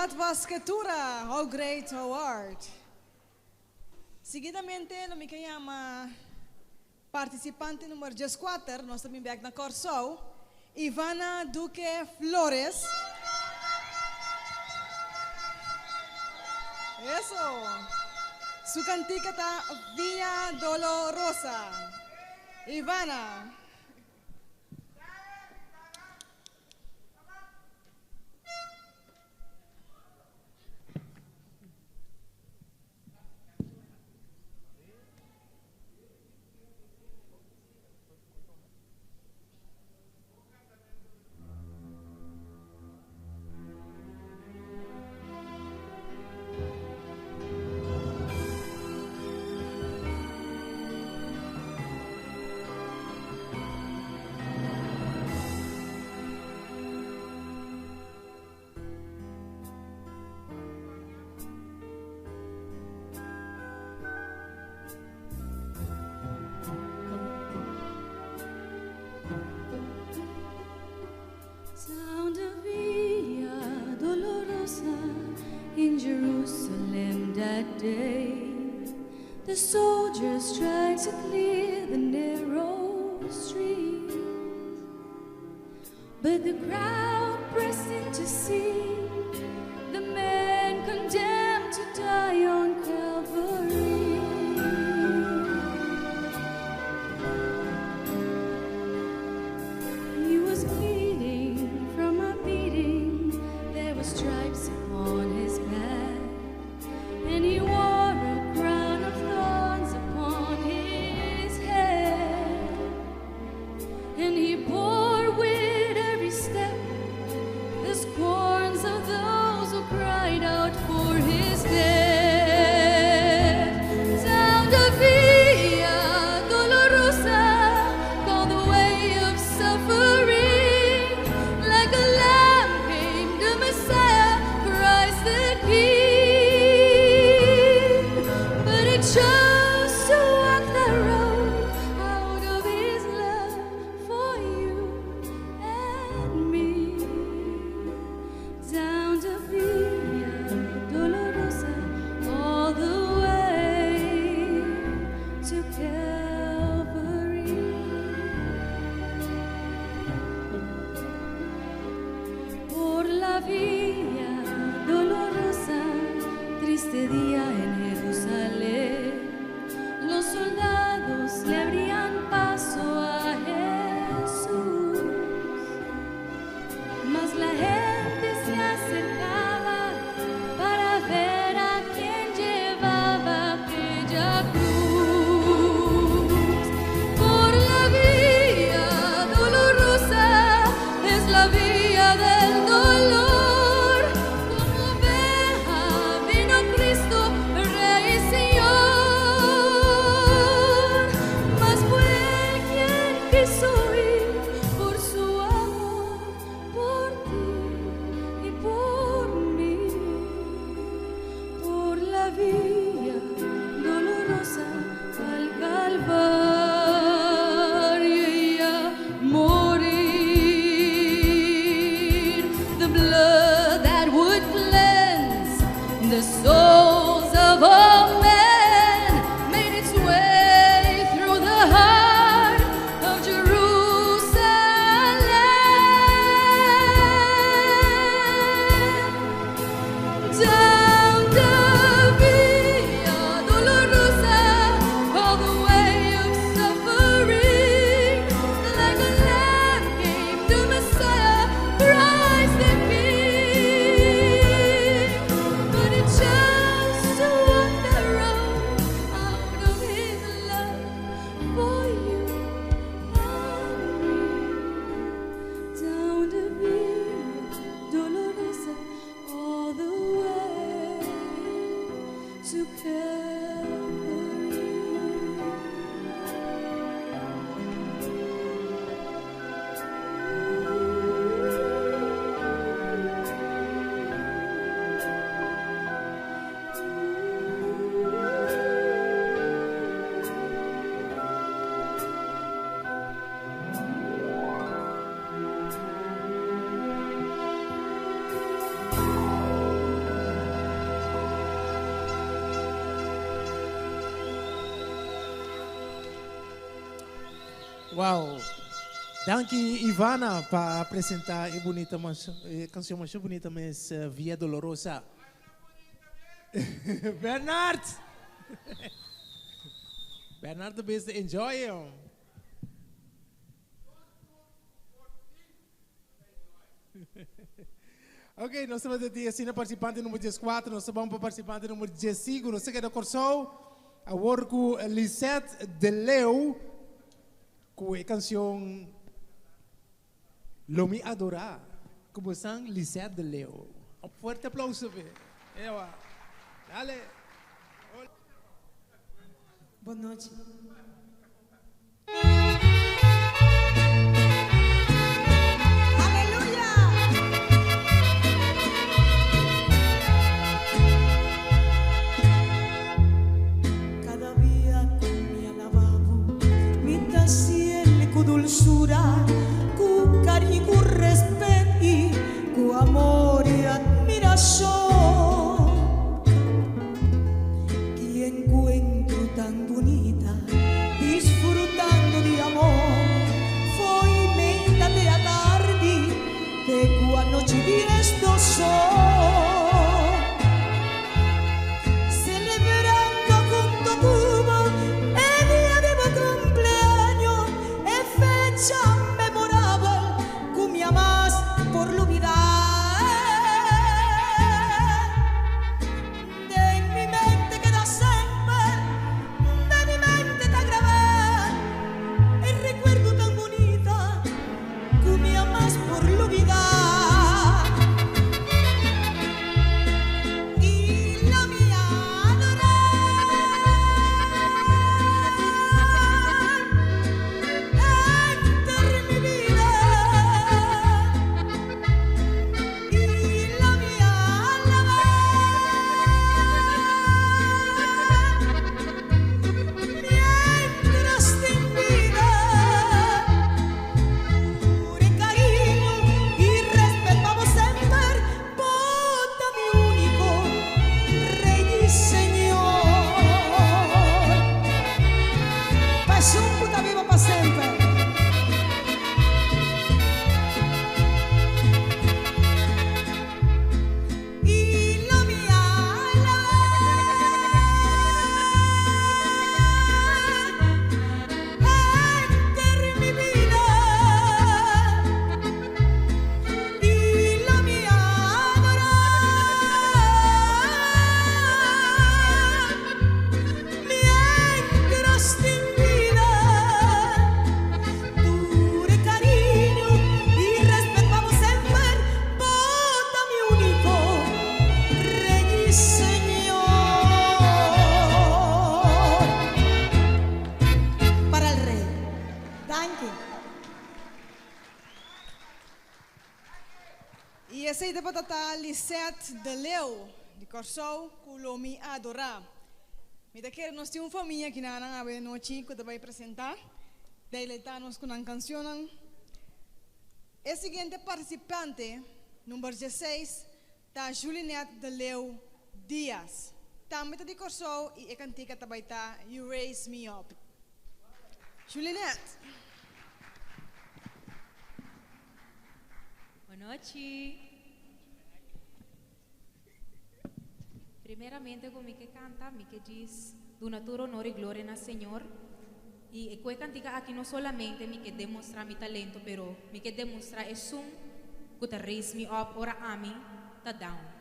Matva Escritura, how great thou art. Seguidamente, lo que llama participante número 14, nós também back na Corso, Ivana Duque Flores. Eso. Su cantica está Villa Dolorosa. Ivana. Sound of Via Dolorosa in Jerusalem that day. The soldiers tried to clear the narrow street, but the crowd pressed in to see the man condemned to die on Calvary. He was bleeding from a beating, there were stripes upon his back, and he wore a crown of thorns upon his head, and he bore with every step the scorns of those who cried out for his death. Wow. Danke Ivana para apresentar a bonita canção mais bonita, mas Via Dolorosa. Bernard! Bernard, best enjoy him. Ok, nós estamos aqui assim na participante número 14, nós vamos para o participante número 15, nós seguimos da Corsol, a worku Lisette de Leo, com a canção Lo Mi Adorar, como sang Lisette de Leo. Um forte aplauso, velho. Dale. Boa noite. Dulzura, cu carinho, cu respeto, cu amor e admiração. Que encuentro tan bonita, disfrutando de amor. Foi meia da tarde, de cu a noite vieste o sol. Celebrando junto tubo, el día de mi cumpleaños. Fecha memorable que me amas por la vida. De mi mente queda siempre, de mi mente está grabado el recuerdo tan bonito que me amas por la vida. Aceita patata Lisette de Leo, de Corsol, que Lo Mi Adorar. Me quero nós temos uma família que na noite que vai apresentar, deleitar-nos com uma canção. O seguinte participante, número 16, está Juliette de Leo Dias. Também de Corsol e a cantica também está You Raise Me Up. Juliette. Boa noite. Primeramente, como que canta, me que diz, donatura, honor y gloria al Señor. Y que cantica aquí no solamente me que demostrar mi talento, pero me que demostrar es un que te raise me up, ora a mí, ta down.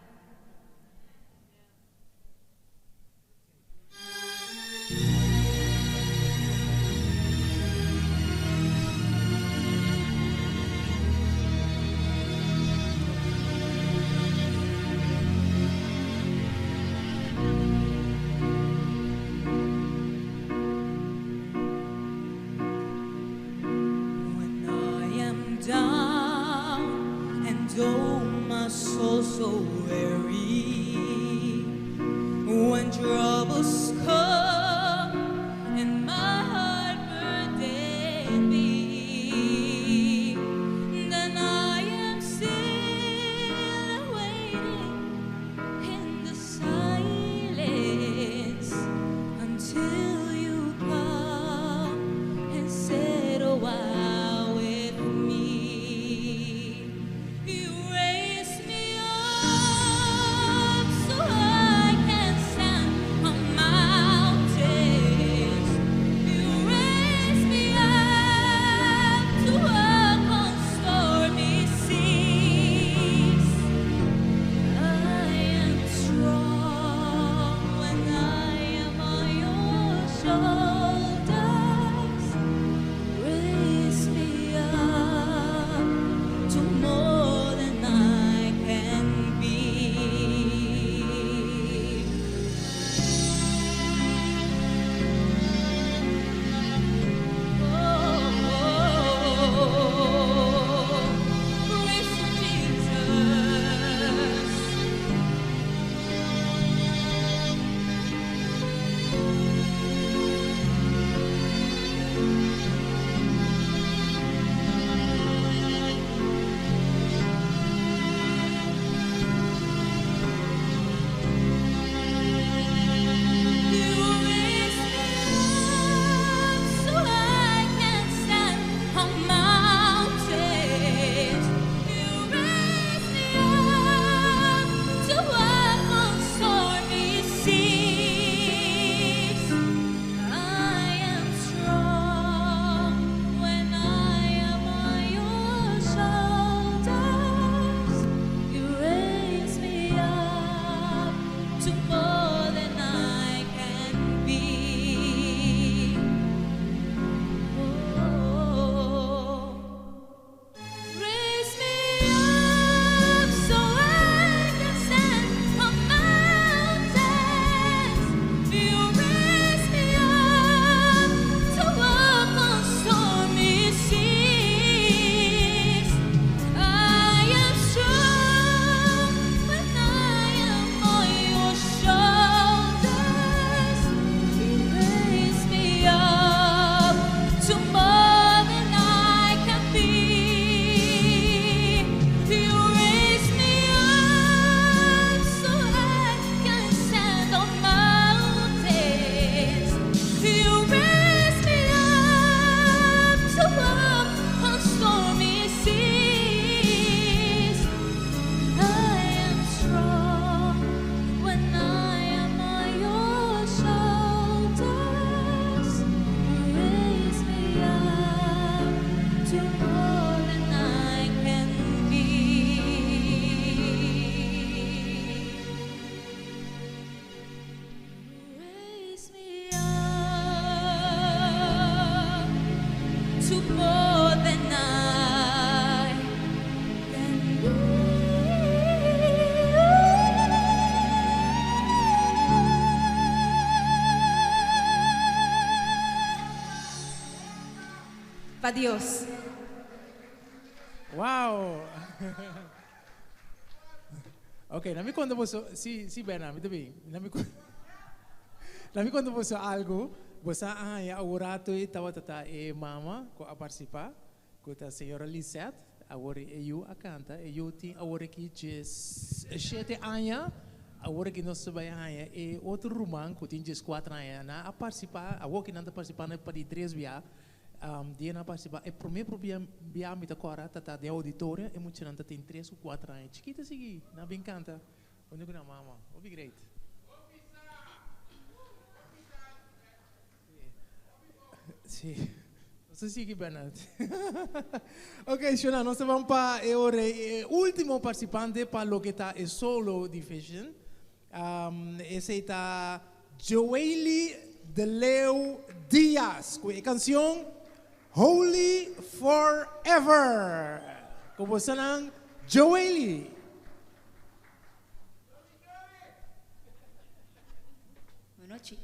Down and oh my soul so Pa Dios. Wow! Ok, nami quando posso... Sì, Bernard, mi devi... Nami quando posso algo, você ya orato e tawa tata e mama ko a participar, ko ta senhora Lisette, agora eu a canta, eu tinha agora que diz 7 anos, agora que nós sabemos e outro romano que tinha 4 anos, na a participar, agora que não está participando para 3 via, dia na participar, e primeiro via me agora tata de auditório, e muito não tem 3 ou 4 anos, chiquita segui, na bem canta, onde que na mama, will be great. Sì, non so Bernard. Ok, Shona, nós vamos para o último participante para lo que está el solo division. Esse está Joely de Leo Diaz, com a canção Holy Forever. Como se chama Joely. Boa noite.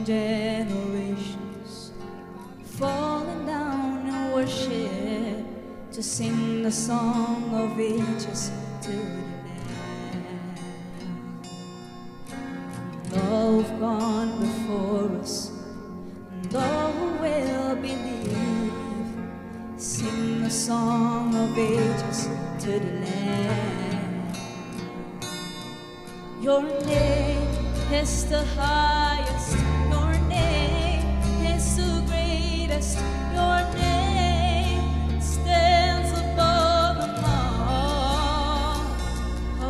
Generations falling down in worship to sing the song of ages to the Lamb. Love gone before us, and all who will believe, sing the song of ages to the Lamb. Your name is the highest. Your name is the greatest. Your name stands above them all,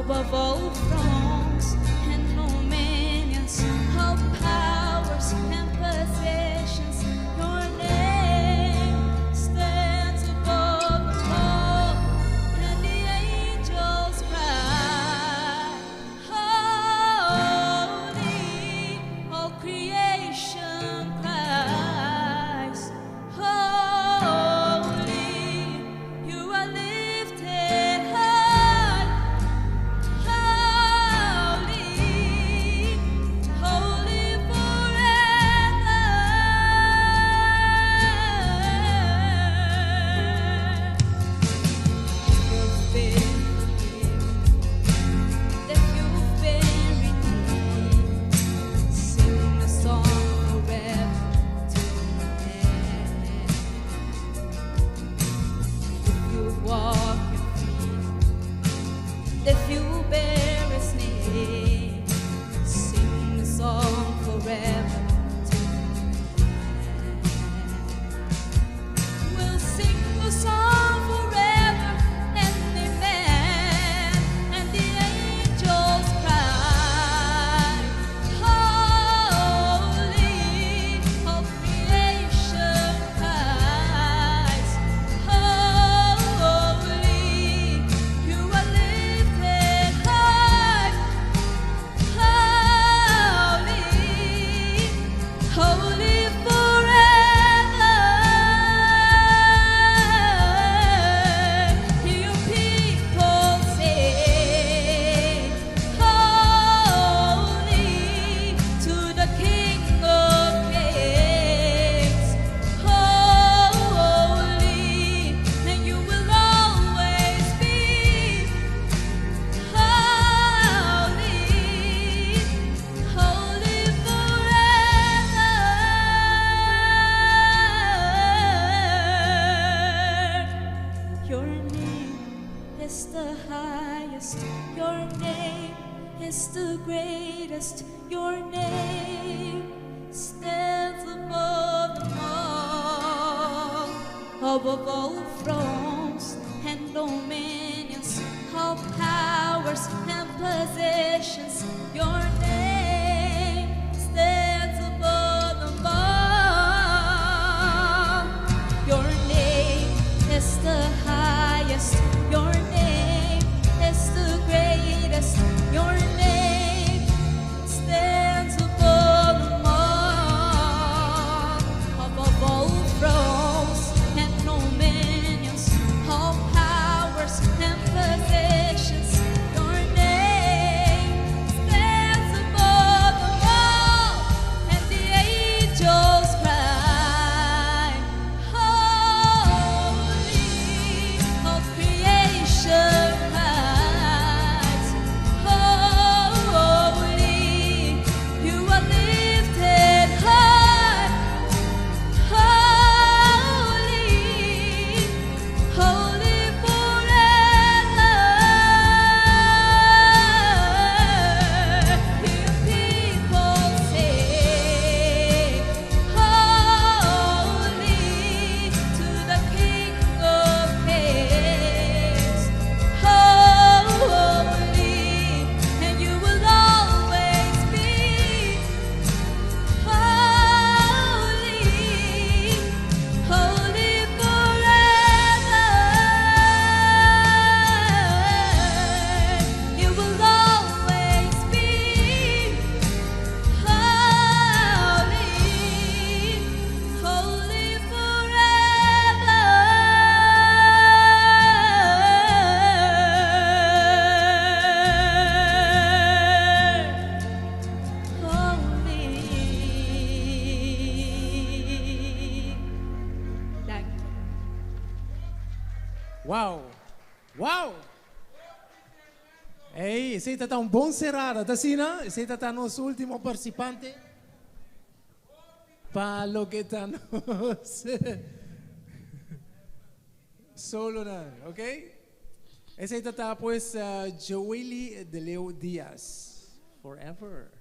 above all thrones and dominions, all powers and possessions. Your name stands above them all, and the angels cry, holy, all creation cries, holy, you are lifted high, holy, holy forever. You've been forgiven, that you've been redeemed. Sing the song forever to the end. If you walk in freedom, if you bear His name, sing the song forever to the end. We'll sing the song forever and amen, and the angels cry, holy, all creation cries, holy, you are lifted high, holy, holy forever. Your people say, holy to the King of Kings, holy, and you will always be holy, holy forever. Your name is the highest, your name is the greatest, your name stands above them all, above all thrones and dominions, all powers and possessions. Your name stands above them all. Uau! Uau! Ei, esse aí tá um bom serrada, tá assim, não? Esse aí tá nosso último participante. Para lo que tá nos... Solo não, ok? Esse aí tá, pues, Joely de Leo Diaz. Forever.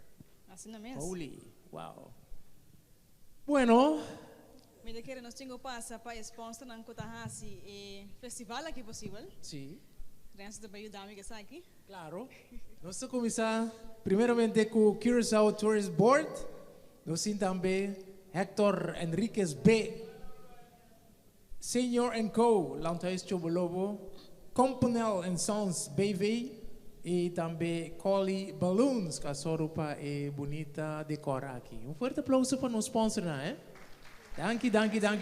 Assim não mesmo. Holy, wow. Bueno. Me quero nós temos passa para sponsor ng Kutahasi e festival aqui possível. Sim. Graças a Deus, dami que está aqui. Claro. Nós vamos começar primeiramente com o Curaçao Tourist Board. Nós temos também Hector Enriquez B. Senior & Co. Lantais Chobolobo. Componel and Sons BV. E também Collie Balloons, que a Sorupa é bonita decora aqui. Forte aplauso para nos sponsor, né? Danke,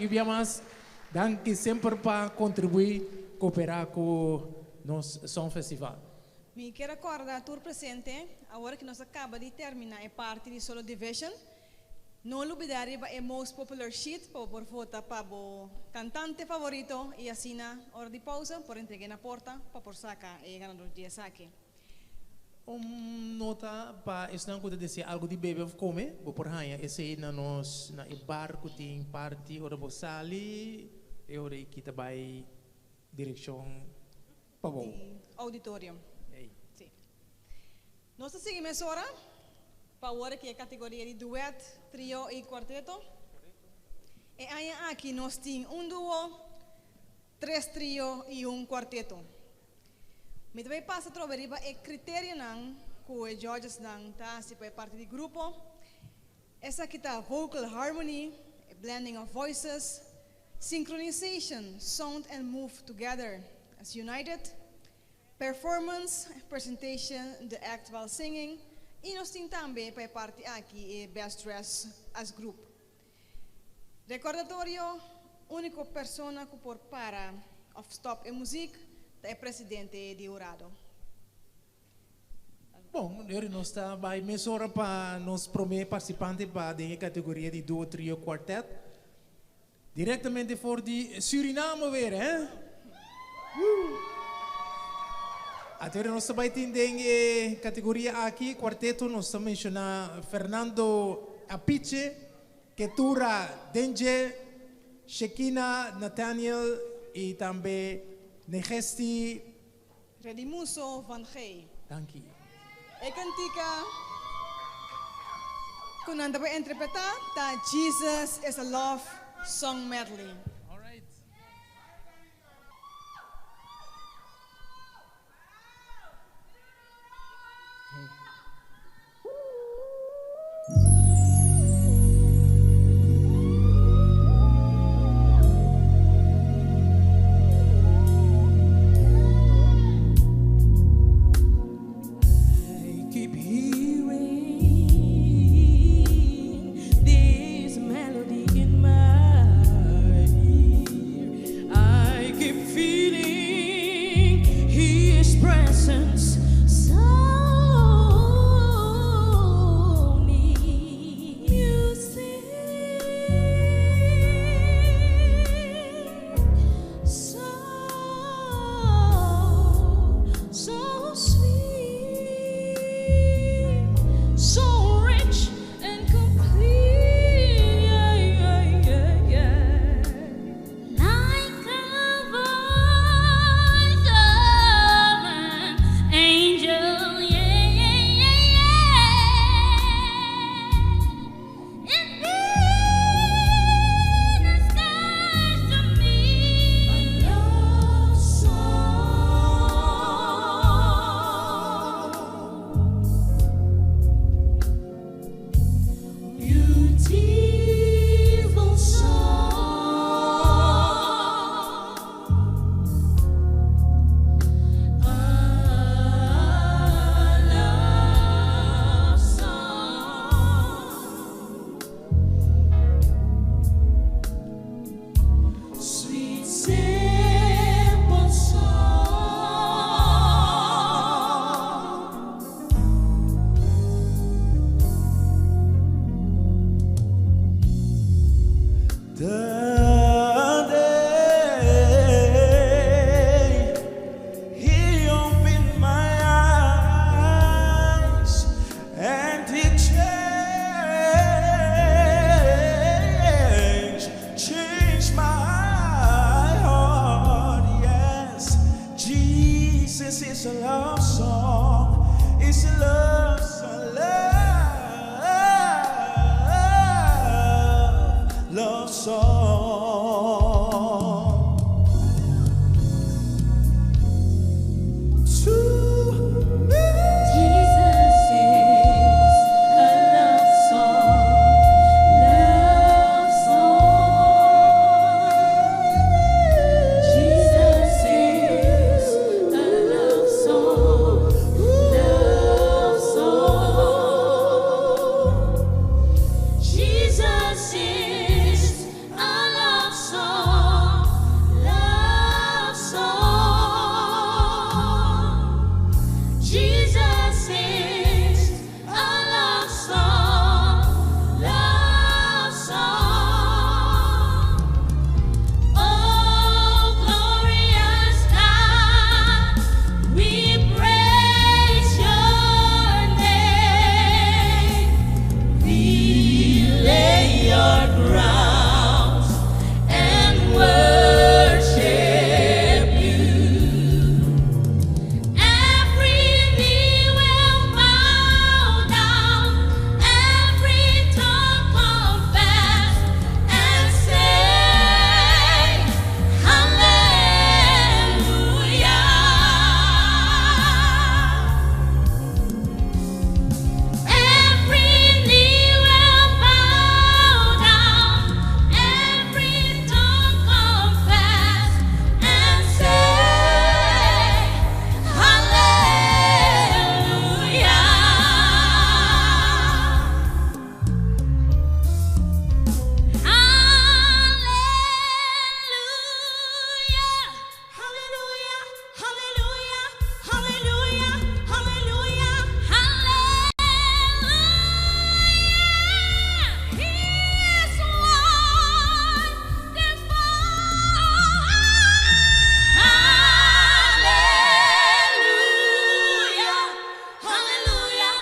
Biamas. Danke sempre para contribuir, cooperar com nosso Som Festival. Me quero recordar tour presente, agora que nós acaba de terminar a parte de Solo Division. Não olvidar é most popular sheet por votar para o cantante favorito e assina hora de pausa por entregar na porta para por sacar e ganador de saque. Nota para isso não pode dizer algo de bebê comer, por aí esse aí na nos na barco tem parte ora bosali e ora kita vai direção para bom auditorium. Sim. Nós seguimos agora para agora que é a categoria de duet, trio e quarteto. E aí aqui nós temos duo, 3 trio e quarteto. Me também passa a trovar é critério não que os judges não tá se faz parte do grupo. Essa aqui tá vocal harmony, blending of voices, synchronization, sound and move together as united, performance, presentation, the act while singing, e nós temos também faz parte aqui é best dress as group. Recordatório, única pessoa que por para of stop e música é presidente de Urado. Bom, nós está vai mesura para nos primeiro participante para a categoria de duo, trio, quarteto. Diretamente for de Suriname weer, hè? Agora nós vai ter categoria aqui, quarteto, nós estamos mencionando Fernando Apiche, Ketura Denje, Shekina Nathaniel e também Negesti Redimuso Van Gey. Dank je. E cantica con anda para interpretar da Jesus is a Love Song Medley. All right. This melody in my is a love song, love song. Jesus is a love song, love song. Oh, glorious God, we praise your name. We lay your grounds and worship you. Every knee will bow down, every tongue confess and say, Hallelujah. Every knee will bow down, every tongue confess and say, Hallelujah. Hallelujah, hallelujah, hallelujah, hallelujah, hallelujah. He is wonderful. Hallelujah, hallelujah,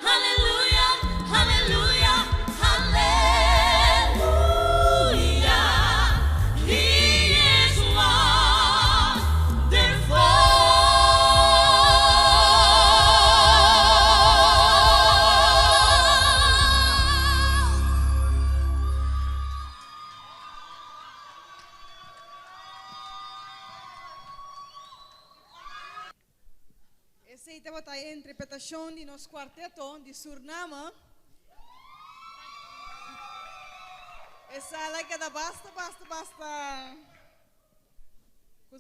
hallelujah, hallelujah, hallelujah. He is Essa aí estava a interpretação de nosso quarteto de Suriname. Essa é que da basta com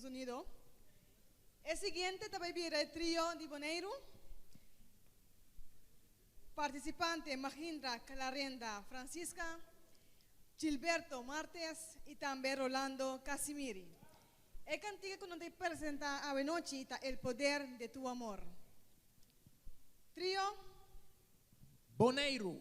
unido. O seguinte também vira o trio de Bonaire. Participante Mahindra Calarenda Francisca, Gilberto Martes e também Rolando Casimiri. É cantiga que nos apresenta a noite El Poder de Tu Amor. Trio Bonaire.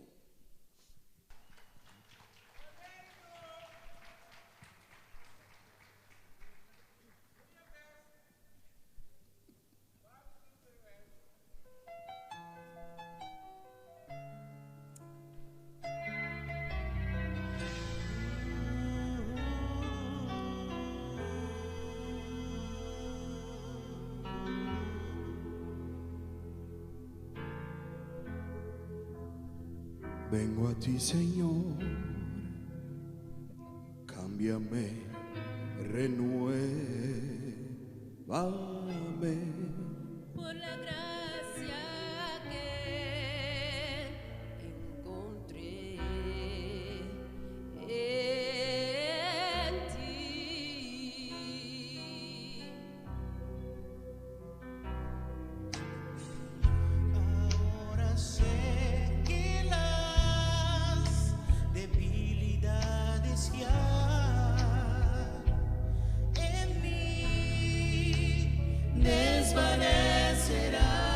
Vengo a ti, Señor, cámbiame, renuévame. Por la gracia que encontré en ti. Ahora sé que las debilidades ya en mí desvanecerán.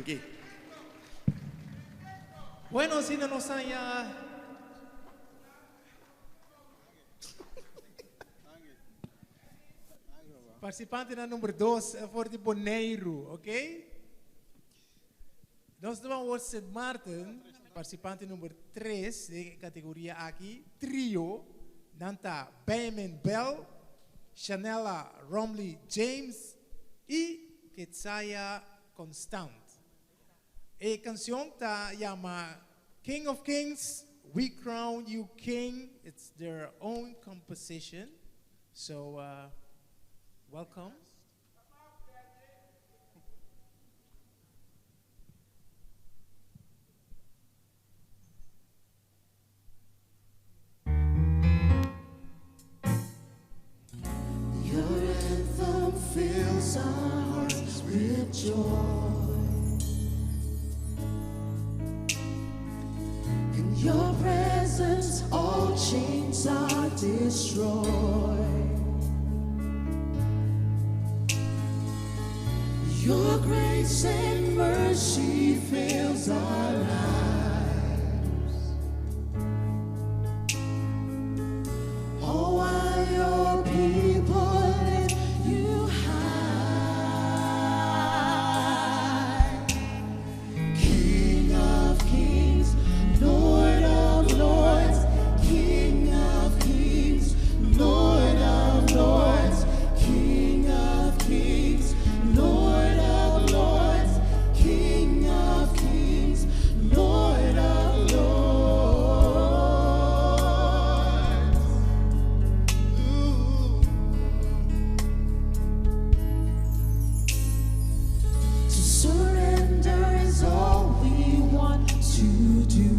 Thank you. Bueno, sino no saya participante na número 2 voor de Bonaire, ok? Nós vamos St. Martin, participante número 3 de categoria aqui, trio, nanta Benjamin Bell, Chanela Romley James e Ketsaya Constant. A canción ta llama King of Kings, We Crown You King. It's their own composition. So, welcome. Your anthem fills our hearts with joy. In your presence, all chains are destroyed. Your grace and mercy fills our lives. Oh, while your people lift you high, King of kings, Lord of lords, King of kings, Lord of lords, King of kings, Lord of lords, King of kings, Lord of lords. To surrender is all we want to do.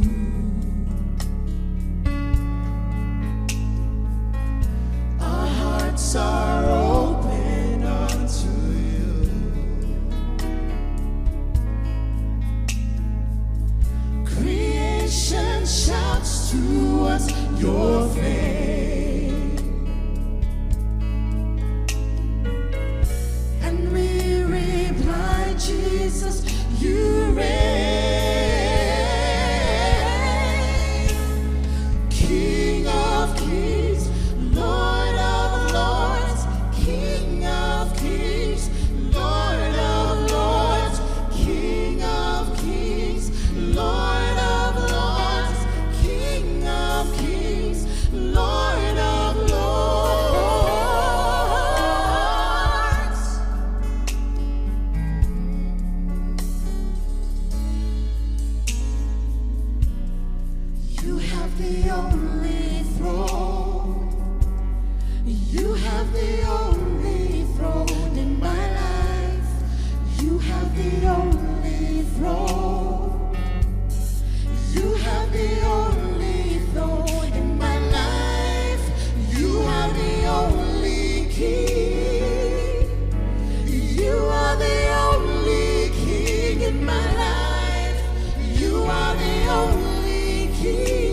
Our hearts are open unto you. Creation shouts to us your fame, and we reply, Jesus, you reign. King of kings, Lord of lords, King of kings, Lord of lords, King of kings, Lord of lords, King of kings, Lord of lords. You have the only throne. You have the only throne in my life. You have the only throne. You have the only throne in my life. You are the only king. You are the only king in my life. You are the only king.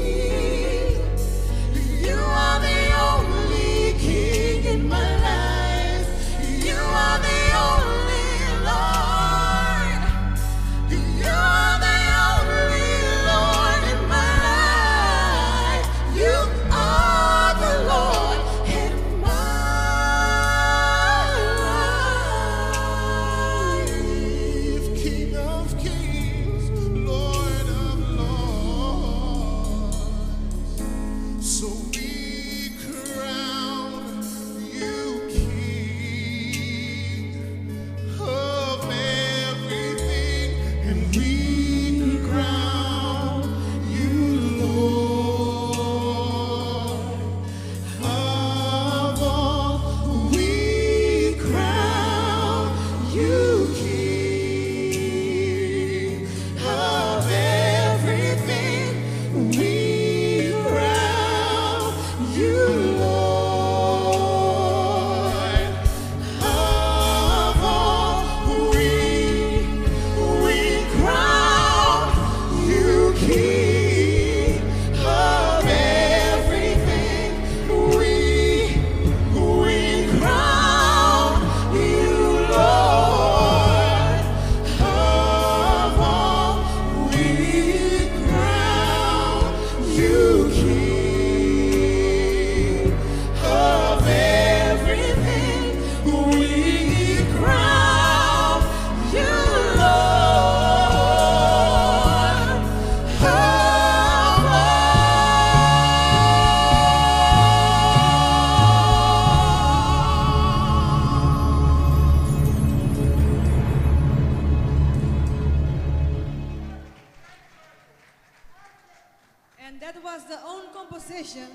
And that was the own composition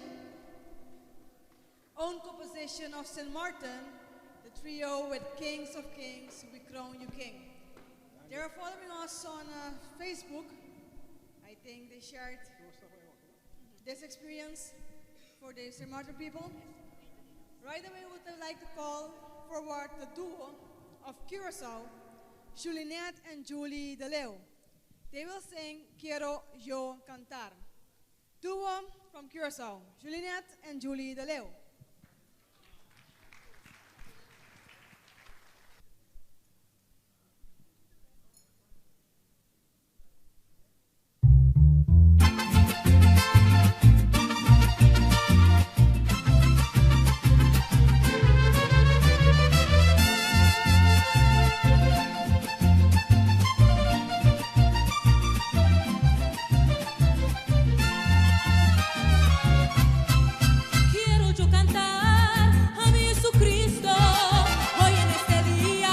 of St. Martin, the trio with Kings of Kings, We Crown You King. They are following us on Facebook. I think they shared this experience for the St. Martin people. Right away, we would like to call forward the duo of Curacao, Julinet and Julie De Leo. They will sing Quiero Yo Cantar. Duo from Curacao, Julinet and Julie De Leo. Quiero yo cantar a mi Jesucristo. Hoy en este día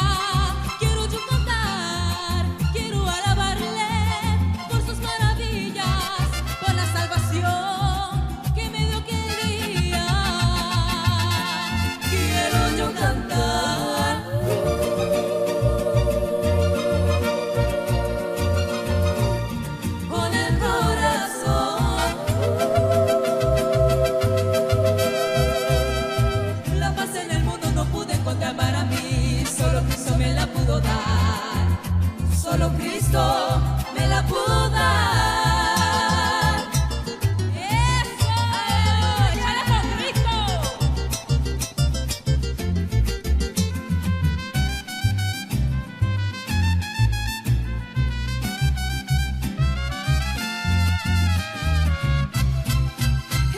quiero yo cantar, quiero alabarle por sus maravillas, por la salvación que me dio aquel día. Quiero yo cantar con el corazón. La paz en el mundo no pude encontrar para mí, solo Cristo me la pudo dar, solo Cristo me la pudo dar. ¡Eso! ¡Échale con Cristo!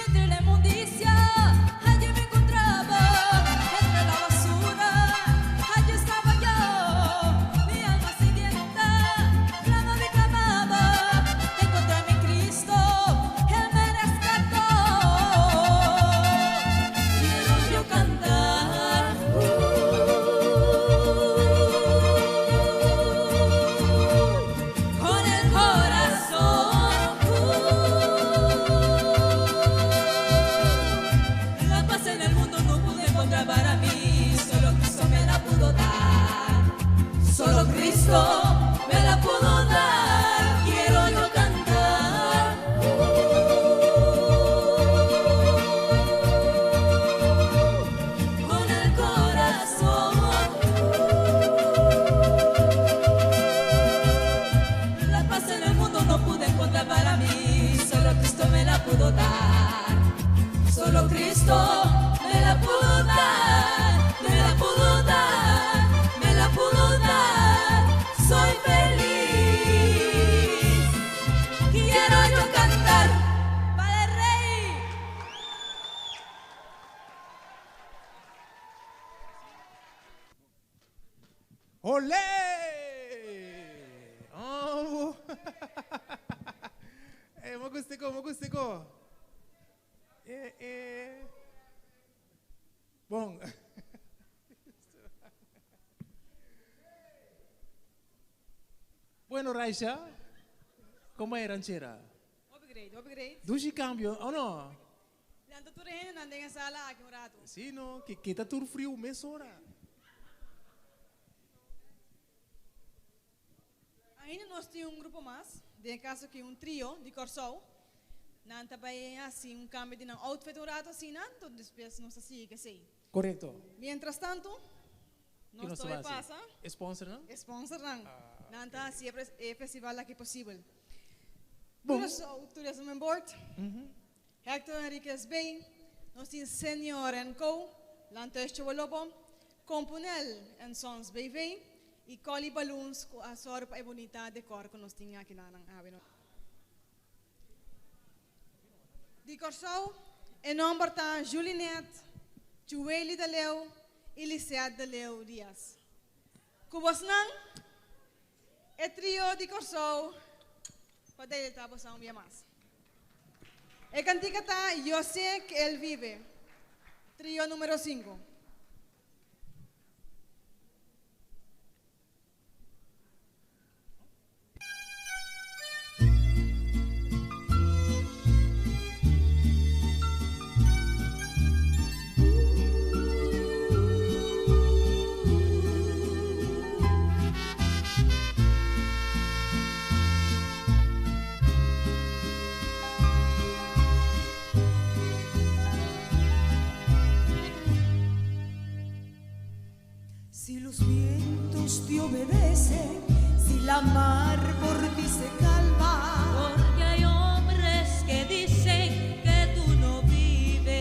Entre la inmundicia, allí me encontraba. Entre la basura, allí estaba yo. Mi alma sedienta, clama me clamaba. Encontré a mi Cristo, Él me rescató. Quiero yo cantar con el corazón. La paz en el mundo no pude encontrar para mí, solo Cristo me la pudo dar, solo Cristo me la pudo dar. Quiero yo cantar con el corazón. La paz en el mundo no pude encontrar para mí, solo Cristo me la pudo dar, solo Cristo me la pudo dar, me la pudo dar, me la pudo dar. Soy feliz, quiero yo cantar para el Rey. ¡Olé! Oh. Me gustó. Bom. Bueno, Raisha, ¿cómo era ranchera? Upgrade. Dushi cambio, ¿o no? Lanto tu rin, nandang sala aking rato. Sí, no, que kita tur frio mesora. Ainda nós tínhamos grupo mais, de caso que trio de Corsol. Nanta bay assim cambio de outfit rato assim, nanto depois nós assim que sei. Correcto. Mientras tanto, ¿Qué nos nós va a pasa. hacer? ¿Sponsor, no? Sponsor lang. Nanta siempre festival aqui possível. Bom. Tourism on board. Hector Enriquez Bay, nós temos Senior and Co, Lantesh Chawalobo, Compunel and Sons Bay Bay, e Coli Balloons, a sorpa e bonita decor que nós tínhamos aqui na ave. Di Corsau, em nome de Julinet, Jueli de Leo e Lisette de Leo Dias. Kubos nang, e trio di Corsau, padel tapos ang biyamas. E cantica ta, Yo sé que él vive, trio número 5. florecen si la mar por ti se calma. Porque hay hombres que dicen que tú no vives.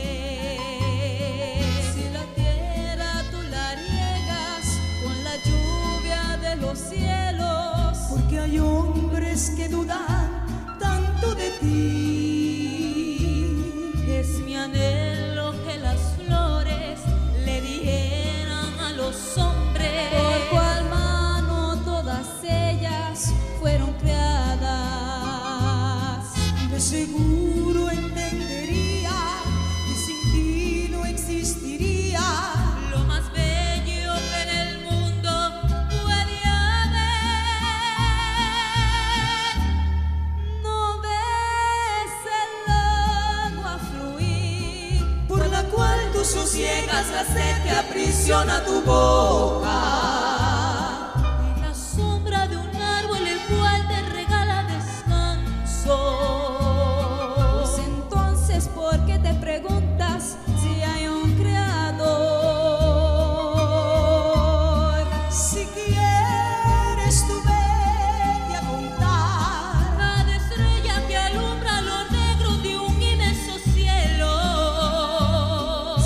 Si la tierra tú la riegas con la lluvia de los cielos. Porque hay hombres que dudan tanto de ti. Es mi anhelo que las flores le dieran a los hombres. Por cual mano todas ellas fueron creadas. De seguro entendería que sin ti no existiría lo más bello que en el mundo puede haber. No ves el agua fluir por la cual tú sosiegas la sed que aprisiona tu boca. Y la sombra de un árbol el cual te regala descanso. Pues entonces, ¿por qué te preguntas si hay un creador? Si quieres tú vete a contar Cada estrella que alumbra lo negro de un inmenso cielo.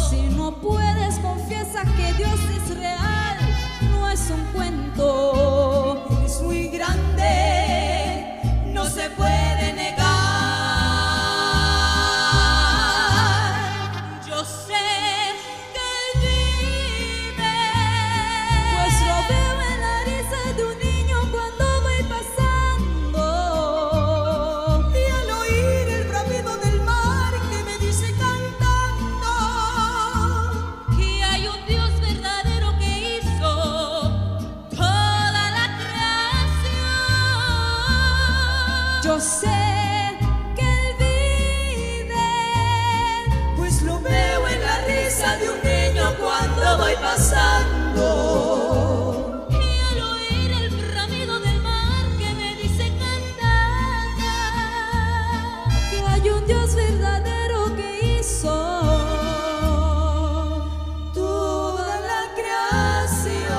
Si no puedes, confiesa que Dios es real, no es un cuento. Él es muy grande, no se puede negar. Yo sé que Él vive, Pues lo veo en la risa de un niño cuando voy pasando. Y al oír el bramido del mar que me dice cantando que hay un Dios verdadero que hizo toda la creación. Yo sé que Él vive, pues lo veo en la risa de un niño cuando voy pasando. Y al oír el bramido del mar que me dice cantando que hay un Dios verdadero que hizo Toda la creación.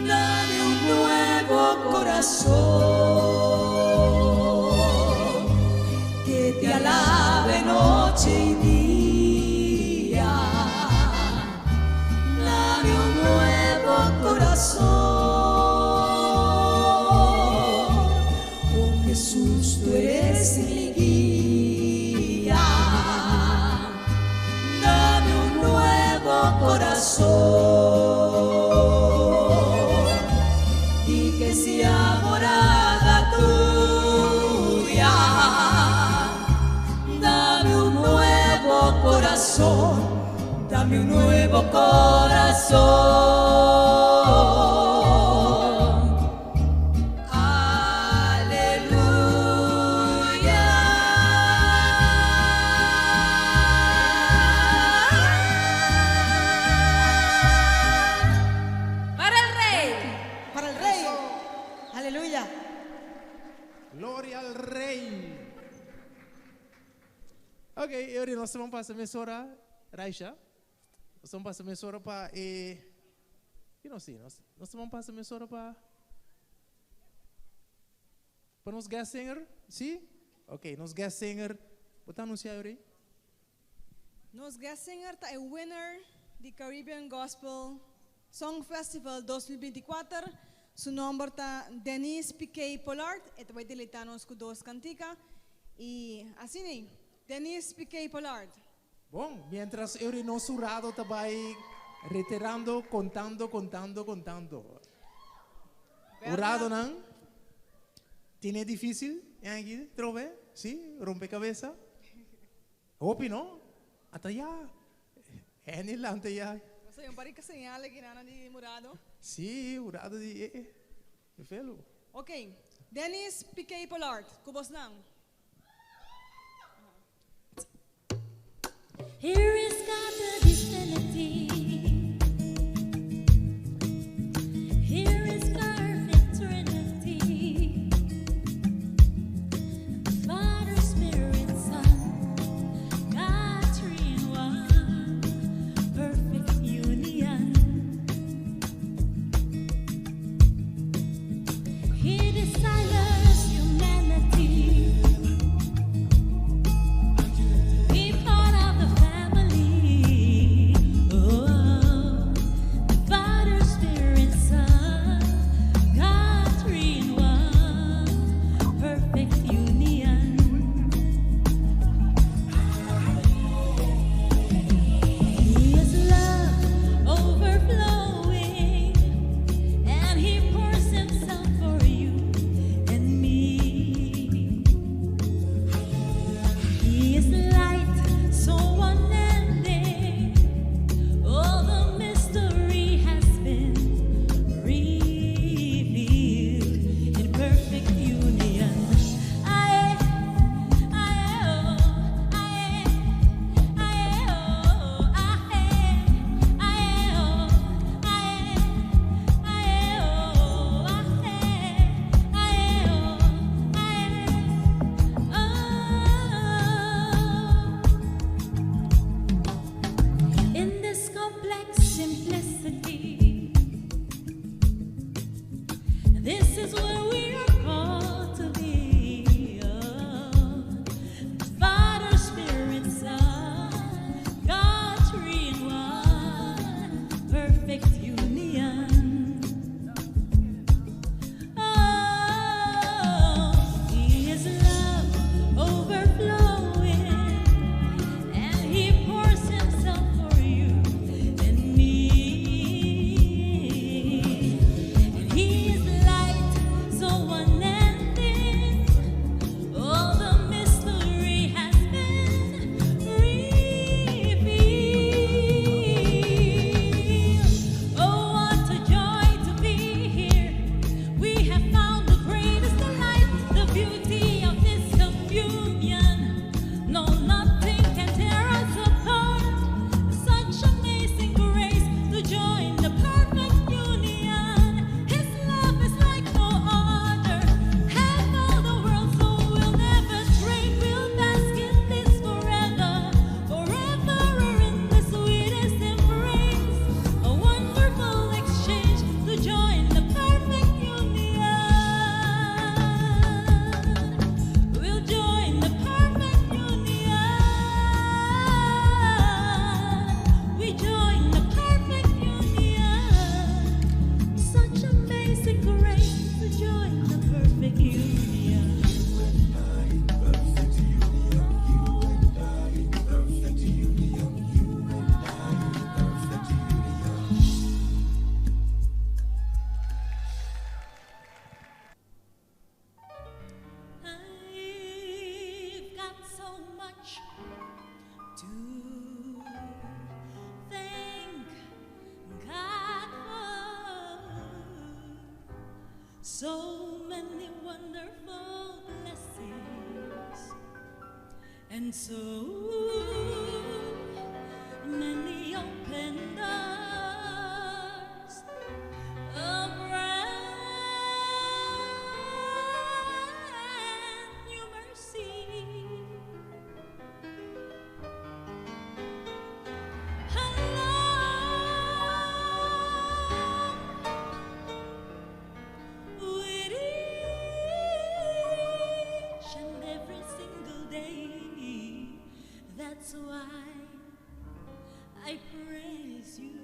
Dame un nuevo corazón que te alabe noche y día. Dame un nuevo corazón. Oh Jesús, tú eres mi guía. Dame un nuevo corazón y que sea morada tuya. Dame un nuevo corazón, dame un nuevo corazón. Aleluya. para el rey. Para el rey. Aleluya. Gloria al Rey. Ok, ahora nós vamos passar a emissora, Raisha. Nós vamos passar a emissora para. Eu não sei, nós vamos passar a emissora para nos guest singer, sim? Ok, nos guest singer. Vou anunciar aí. Nos guest singer é o winner do Caribbean Gospel Song Festival 2024. Su nombre está Denise Piquet Pollard. E vai deleitar-nos com duas canticas. E assim, né? Denise Piquet Pollard. Bom, mientras eu no surado vai reiterando, contando. Urado não? Tiene difícil, aqui, trove, sim, rompecabezas. Hopi, não? Até já. É nilante já. Você é barica señal que nana de murado. Sim, urado de felo. Ok. Denise Piquet Pollard, kubos lang. Here is God the divinity. Here is perfect Trinity. And so many open doors of brand new mercy. With each and every single day, that's why I praise you.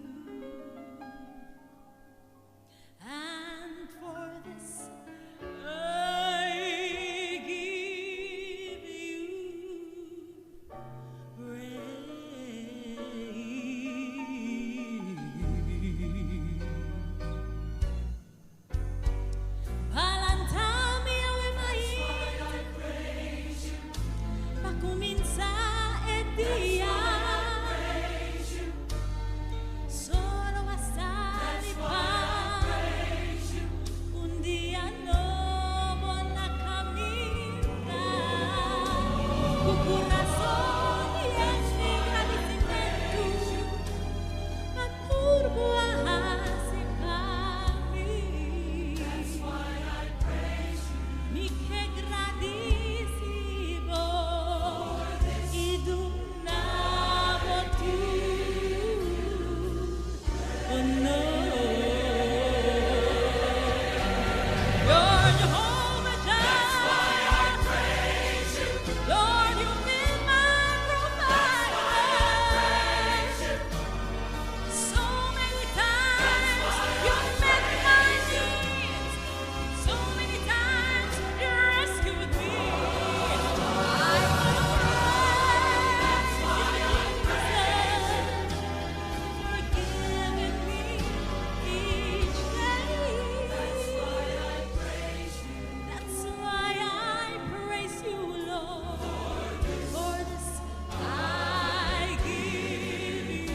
And for this I give you praise. Valentami awe mai pakuminsa e dia solo assai pa un dia nuovo na cammina corazón y este agradecimiento ma turbo hace camino. That's why I praise you. Mi che gradisimo ed unavo tu. Oh no. You're Jehovah Jireh. That's why I praise you. Lord, you've been my provider. So many times you met my needs. So many times you rescued me. I wanna praise you, forgiving me each day. That's why I praise you. That's why I praise you, Lord. For this I give you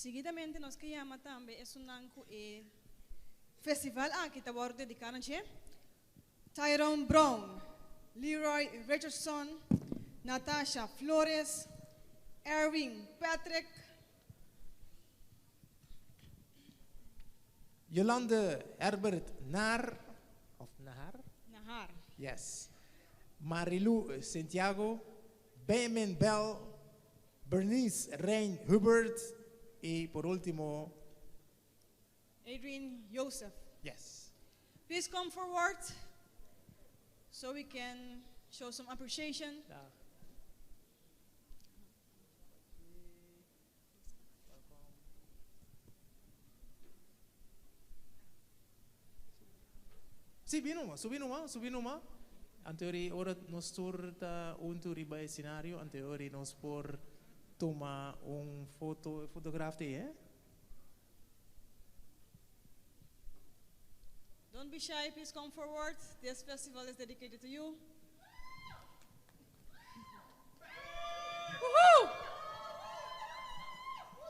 Seguidamente nós que chama também é festival que está dedicado a Tyrone Brown, Leroy Richardson, Natasha Flores, Erwin Patrick, Yolande Herbert Nahar of Nahar. Nahar. Yes. Marilu Santiago, Benjamin Bell, Bernice Rein Hubert y por último, Adrian Joseph. yes. Please come forward so we can show some appreciation. Subi numa. Anteori ora nos turta un turi by scenario, anteori nos por toma un fotografie, Don't be shy, please come forward. This festival is dedicated to you. Woohoo!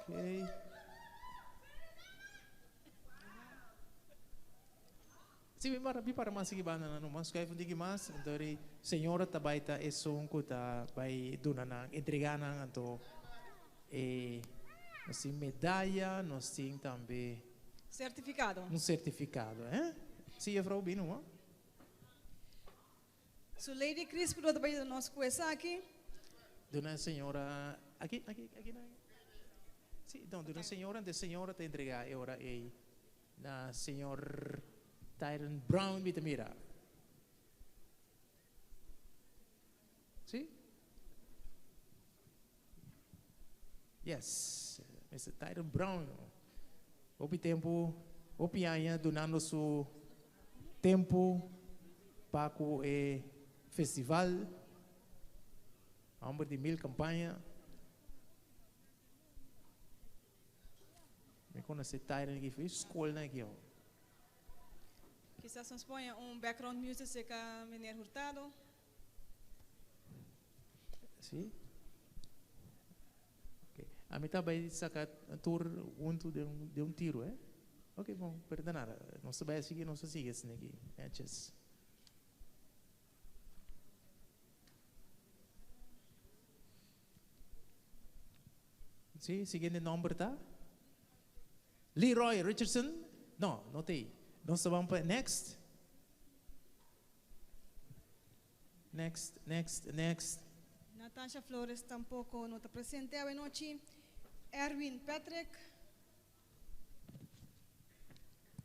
Okay. Sim, vi para mas sige bana na mas kaya fundi mas antori senhora tabaita esong kuta by duna na entrega na anto nos tem medalha, nos tem também Certificado. certificado, Sim, mevrouw binnen hoor. So Lady Chris pelo trabalho do nosso coisa aqui. Dona senhora aqui na. Sim, então dona senhora te entregar agora na senhor Tyron Brown Bitamira. Sim? Yes, Mr. Tyron Brown. Opi tempo, opi aia donando su tempo para o festival. Amber de 1000 campanha. Me conhece Tyron que fez escola aqui. Quizás nos ponha background music com Meneer Hurtado. Sim? Okay. A mim também saca tour junto de tiro, Ok, bom, perdonara. Não se vai seguir, não se sigue assim aqui. Antes. Sim, seguinte número tá? Leroy Richardson? Não, não tem. Nós vamos para next. Next. Natasha Flores tampoco no está presente hoy noche. Erwin Patrick.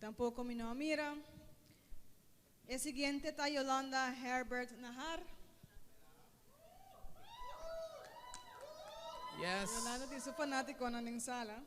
Tampoco mi no mira. El siguiente está Yolanda Herbert Nahar. Yes. Yolanda es su fanático en sala.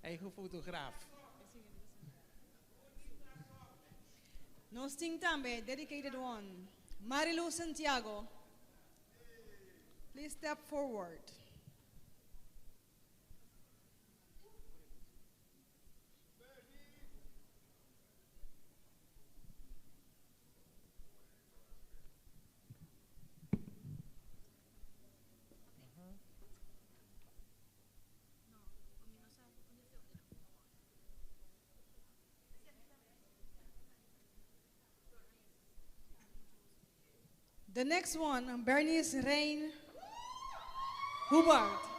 Eigen fotograaf. Nos ting tambe, dedicated one. Marilu Santiago. Please step forward. The next one, Bernice Rein Hubert.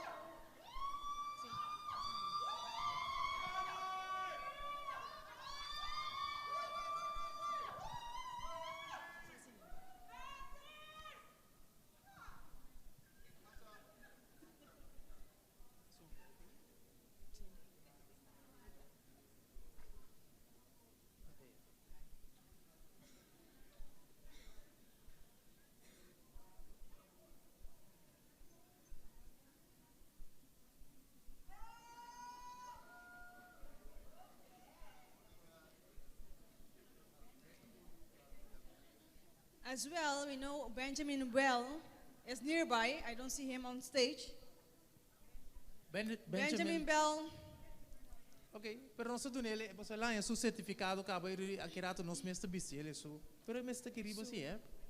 As well, we know Benjamin Well is nearby. I don't see him on stage. Benjamin Bell. Ok, pero nós doen ele, você lá é seu certificado, acaba ele akirato nos mestre bisi ele su. Pero mestre kiribo si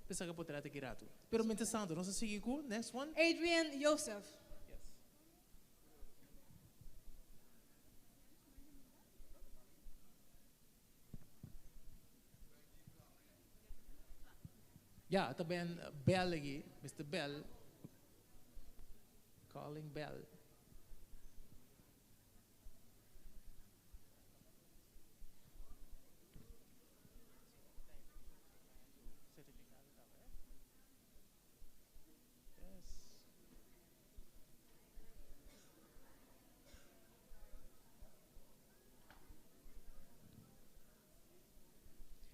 pensa que poderá ter kirato. Pero mente santo, nós seguir com next one. Adrian Joseph. Yes. Ja, ito ben Bell lagi, Mr. Bell. Calling Bell. Yes.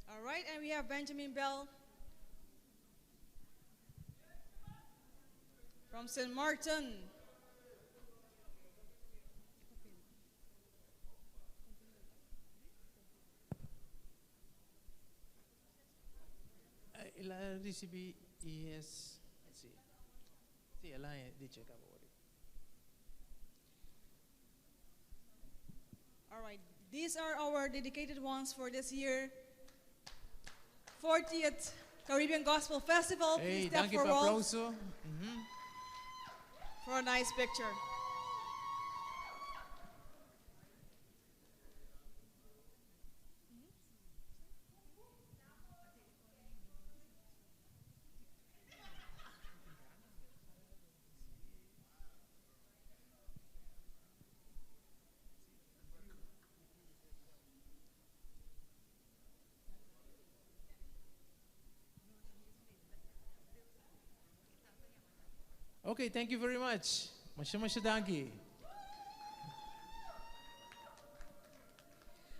All right, and we have Benjamin Bell from St. Martin. Ila recibi yes. Let's see. Sì, ela dice cavoli. All right, these are our dedicated ones for this year. 40th Caribbean Gospel Festival. Hey, Please step dank je voor forward applauso. for a nice picture. Okay, thank you very much. Masya danki.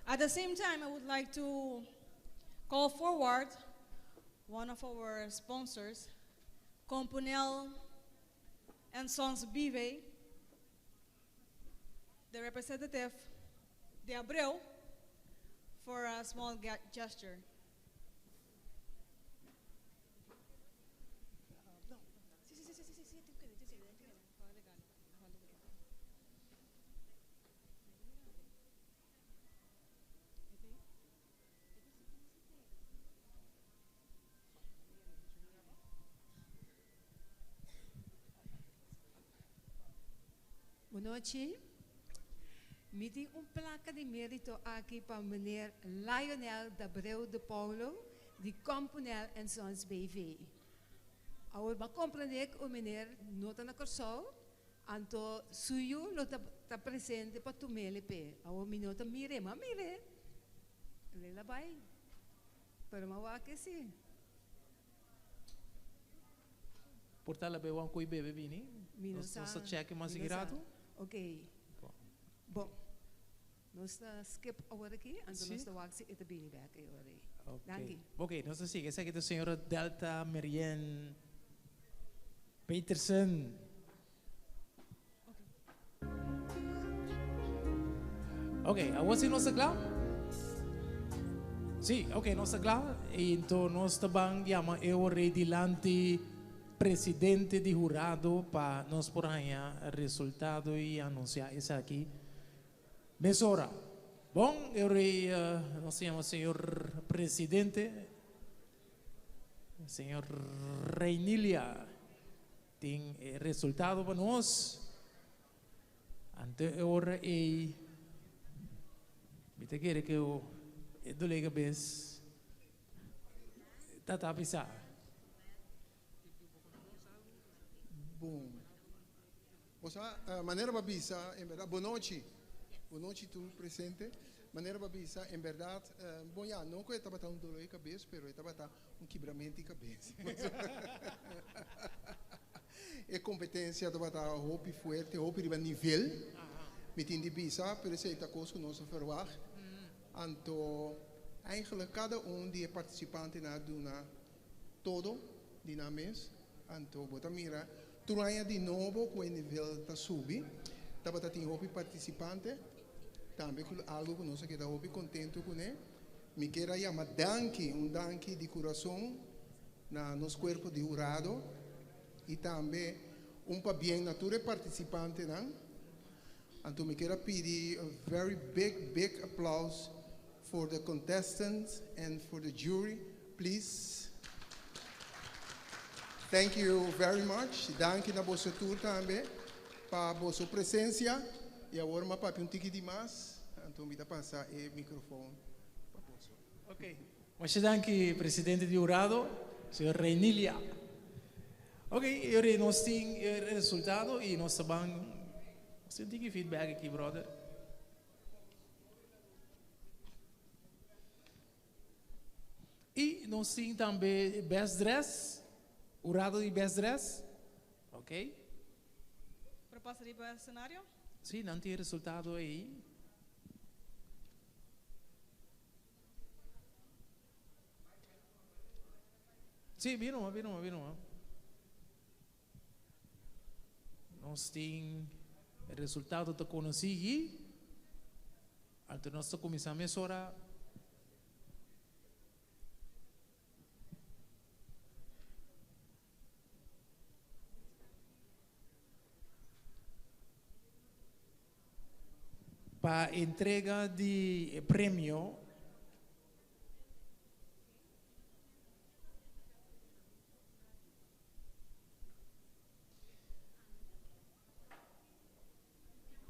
At the same time, I would like to call forward one of our sponsors, Compunel and Sons Bive, the representative de Abreu, for a small gesture. Boa noite. Me tem placa de mérito aqui para meneer Lionel Dabreu de Paulo, de Compunel en Sons BV. Agora, para compreender o meneer nota na Corsol, anto suyo lo está presente para tu melepe. Agora, me nota mire, ma mire. Lela vai. Pero ma wa que sim. Portala be wan koi bebe bini. Minosa. Nossa check mas sigurato. Ok. Bom. Nós skip agora aqui, então nós estamos aqui e também back agora. Danke. Okay, nós sigue. Essa aqui é a senhora Delta Marianne Peterson. Ok, a você não se claro? Sim, ok, não se claro. Então nós também chama eu redilante presidente de jurado para nós por aí resultado e anunciar isso aqui. Mesora. Bom, eu nós chamamos senhor presidente, senhor Reinilia, tem resultado para nós. Ante hora e me te quer que eu dole cabeça tá pisar. Bom. Maneira babisa, em verdade, boa noite. Boa noite, tu presente. Maneira babisa, em verdade, bom, já, não que eu estava tão dor de cabeça, mas eu estava quebramento de cabeça. É competência, estava roupa forte, roupa de nível. Me tem de bisa, por isso é a coisa que nós verwacht. Então, eigenlijk cada die participantes na duna todo, die na mes. Então, bota mira. Turaya de novo com o nível da subi, estava tendo hobby participante, também com algo que nós aqui da hobby contento com ele. Me quero chamar danke, danke de coração na nosso corpo de jurado e também para bem na todos participantes, não? Então me quero pedir a very big applause for the contestants and for the jury, please. Thank you very much. Danke na vossa tour também, para vossa presença. E agora, uma papi, tiki de mais. Então, me dá passar o microfone para você. Ok. Mas danke, presidente de jurado. Senhor Reinilia. Ok, eu nós temos o resultado e nós sabemos. Você tem que feedback aqui, brother. E nós temos também best dress, o lado de best dress, ok? Proposta de para o cenário? Sim, não tem resultado aí. Sim, vino. Nós temos o resultado de conseguir. Então nós começamos a para entrega de prêmio.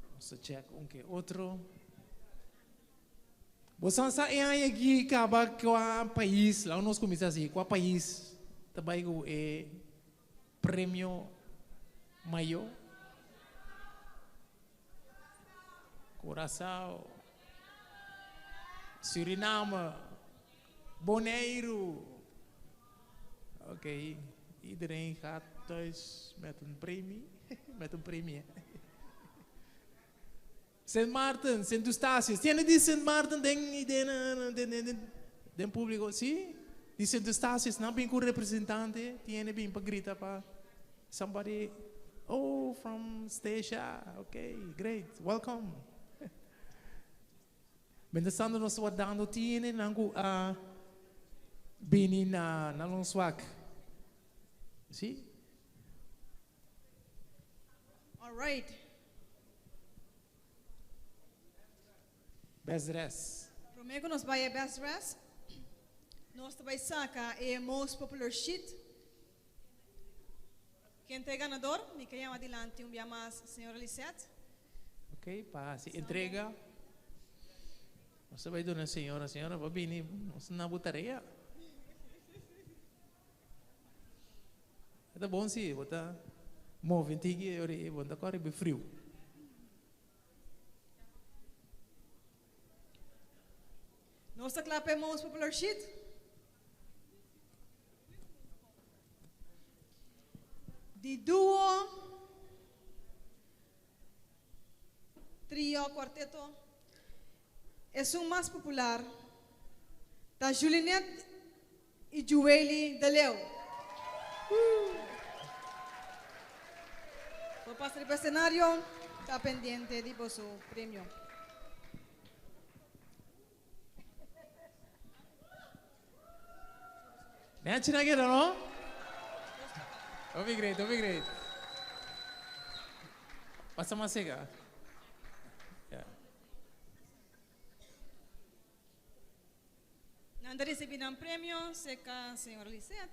Vamos check que outro. Você sabe aqui acaba com o país, lá nós começamos assim, com o país, também o prêmio maior. Curaçao, Suriname, Bonaire. Ok, iedereen gaat thuis met een premie. Met een premie. Sint Maarten, Sint Eustatius. Tiene die Sint Maarten den público, ¿sí? Die Sint Eustatius, no bien con representante, tiene bien para gritar para somebody. Oh, from Stasia. Okay, great, welcome. Bendestando nos guardando tiene nangu bini na nalong swak. See? All right. Best dress. Primeiro nós vai a best dress. Nós vai sacar a most popular sheet. Quem é ganador? Me queria adelante dia mais, senhora Lisette. Ok, para se entrega. Você vai dar na senhora, vai vir, você não botaria. É bom se botar movimento que eu vou dar corre bem frio. Nós está claro para most popular sheet. De duo, trio, quarteto. Es un más popular da Juliette y Jueli de Leo. Por pasar el escenario, está pendiente de su premio. Nanti lagi no? Obi great. Passa mais cega. Anda recibiendo un premio, seca señora Lisette.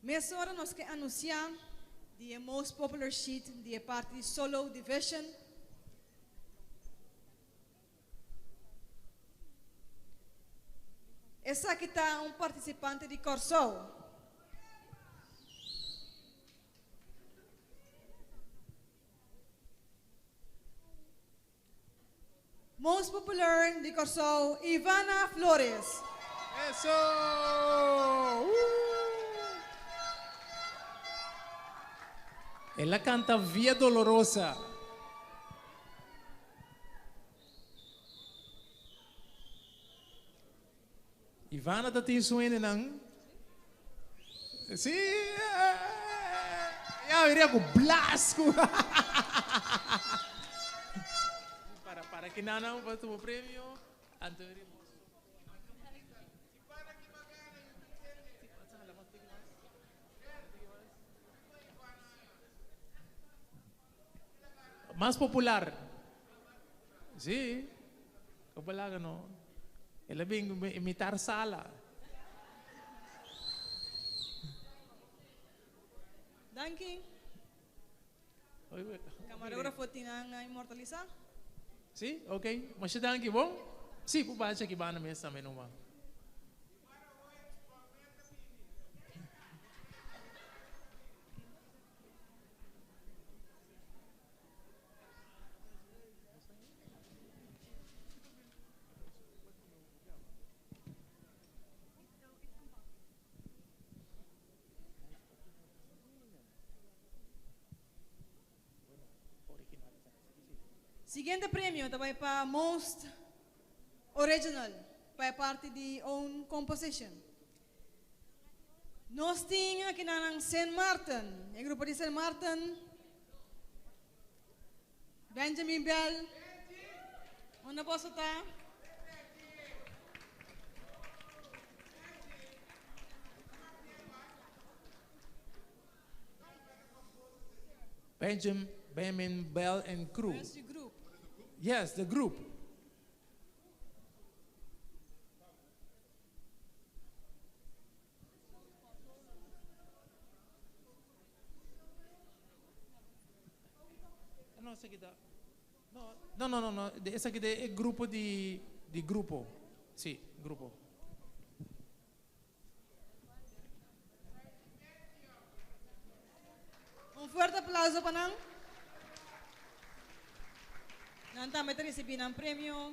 Mas agora nós queremos anunciar the most popular sheet de parte de Solo Division. Essa aqui está um participante de Corso. Most popular de Corso, Ivana Flores. Eso! Ela canta Via Dolorosa. Ivana tá tem suene nang. Sim. Eu iria com blasco. Para que não para o prêmio, Antônio. Mais popular. Sim. Popular não. Ela vem imitar sala. Danke. Camarógrafo tinang immortalizar. Sim, ok. Mas você dá aqui bom? Sim, por baixo aqui vai na mesa também não vai. Siguiente premio também para Most Original, para parte de Own Composition. Nós tínhamos aqui na St. Martin, o grupo de St. Martin, Benjamin Bell, onde posso estar? Benjamin Bell and crew. Where's the group? Yes, the group. No, essa aqui dá. No. Essa aqui é grupo de grupo. Sim, grupo. Fuerte aplauso para nang. Nanta may recibi ng premio.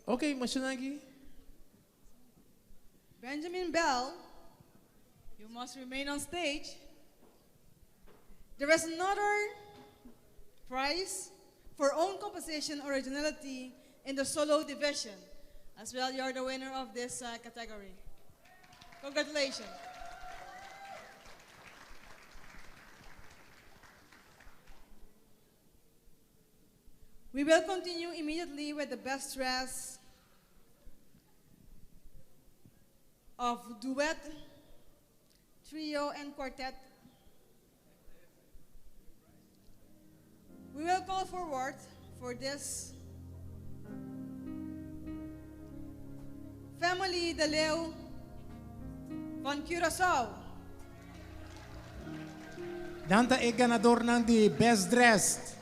Ok, mas aqui. Benjamin Bell, you must remain on stage. There is another prize for own composition originality in the solo division. As well, you are the winner of this category. Congratulations. We will continue immediately with the best dress of duet, trio, and quartet. We will call forward for this Family de Leo van Curaçao. Danta é ganador ng de Best Dressed.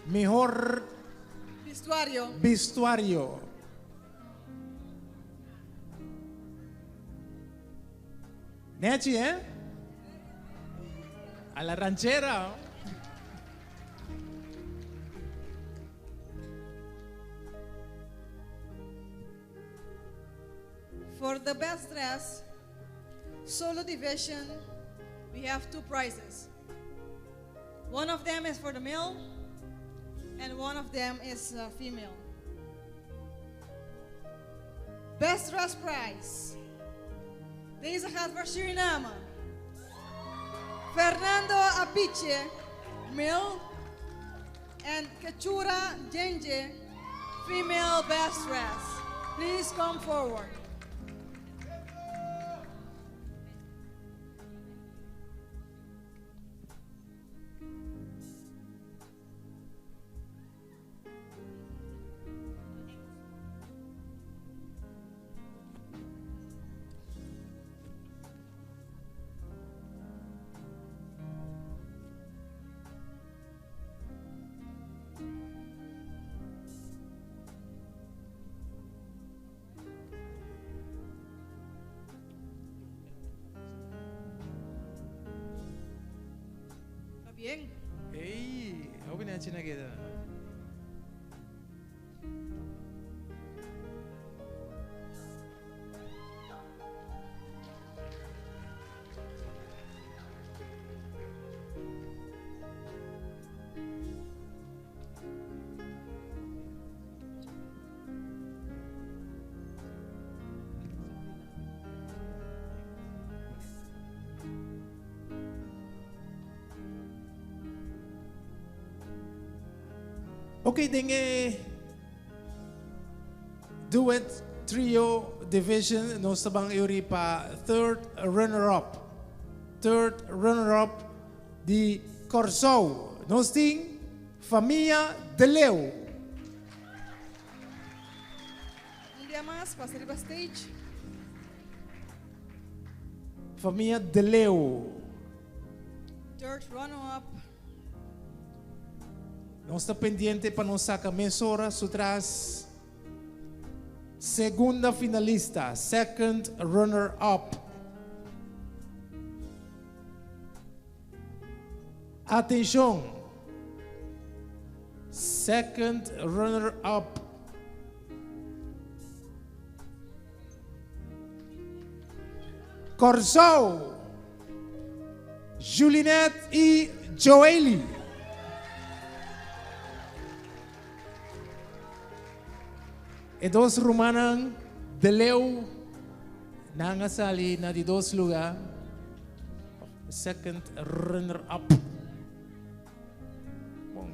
Mejor vestuario. Nechi, eh? A la ranchera. For the best dress solo division, we have two prizes. One of them is for the male, and one of them is female. Best dress prize. Deze gaat voor Suriname. Fernando Apiche, male, and Kachura Genje, female best dress. Please come forward. Bien. Hey, how can I get that? Okay, dinge duet trio division no sabang yuri pa third runner-up. Third runner-up di Corso. No sting Famia de Leu. Um dia mais, passa ali para stage. Famia de Leu. Third runner-up. Não está pendiente para nos sacar mensora sutras. Segunda finalista, second runner-up. Atenção. Second runner-up. Corso. Juliette e Joely. E dos Romanang de Leu nangasali na di dos lugar. Second runner-up.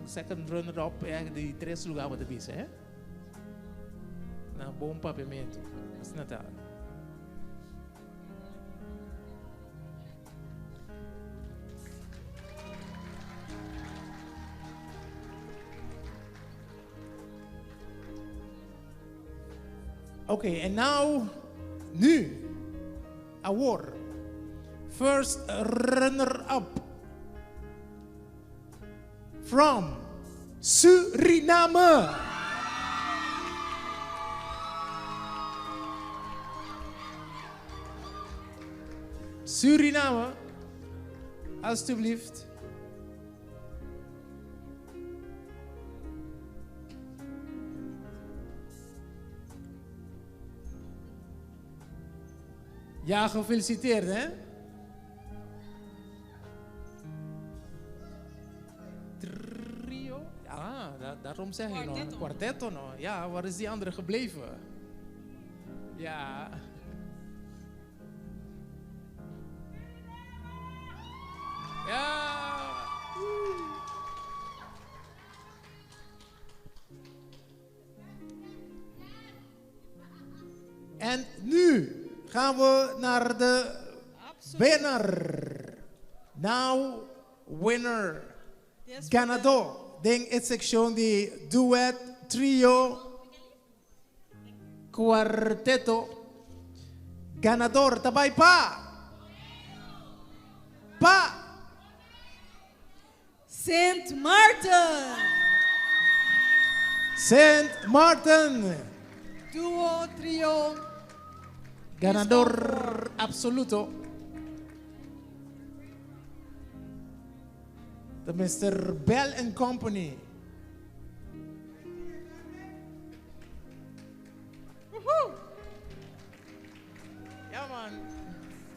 Second runner-up é de 3 lugares para bisa, eh? Na bom papiamento. Mas não tá. Okay, and now, nu, award. First runner-up from Suriname. Suriname, alstublieft. Ja, gefeliciteerd, hè? Trio? Ja, daarom zeg ik nog. Een kwartetto nog. Ja, waar is die andere gebleven? Ja. Ja. En nu gaan we naar de winner. Now, winner. Ganador. Ding het section die duet, trio, quarteto. Ganador, tabay pa. Pa. Saint Martin. Saint Martin. Duo, trio. Ganador absoluto. The Mr. Bell and Company. Woohoo! Yeah, man.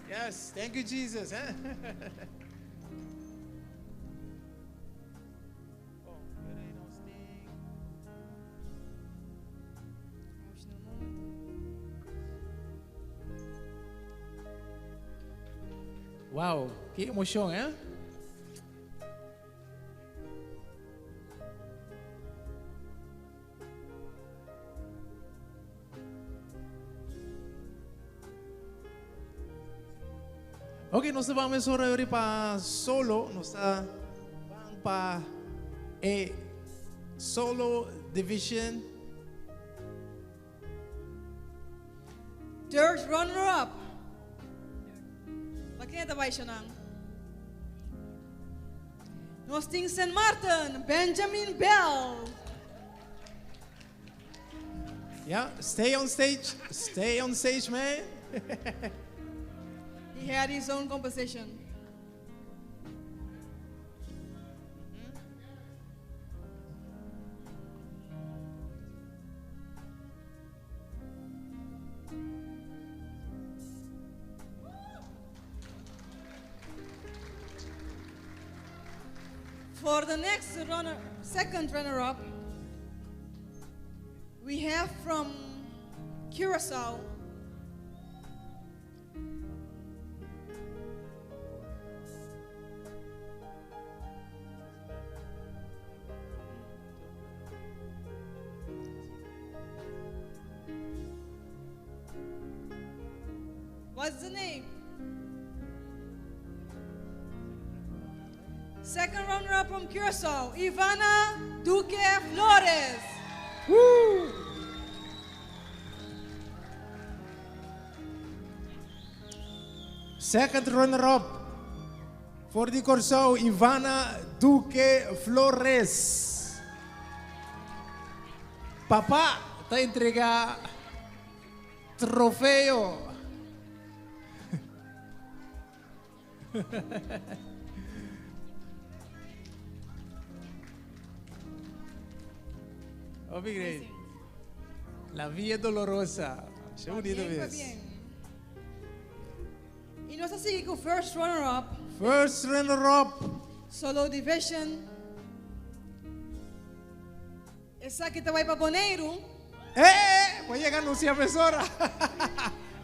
Yes, thank you, Jesus. Eh? Wow, que emoção, hein? Ok, nós vamos agora para solo, nós vamos para a solo division. Third runner-up. Bakit na ba siya nang? Nós temos St. Martin, Benjamin Bell. Yeah, stay on stage, man. He had his own composition. For the next second runner-up, we have from Curacao, What's the name? Second runner-up from Curacao, Ivana Duque Flores. Woo! Second runner-up for the Corso, Ivana Duque Flores. Papá te entrega trofeo. Oh, great. La vía dolorosa. Qué bonito Bien, es. bien. Y nos sigue con first runner-up, First runner-up. solo division. Esa que te va para Boneiro. Voy a llegar a anunciar profesora.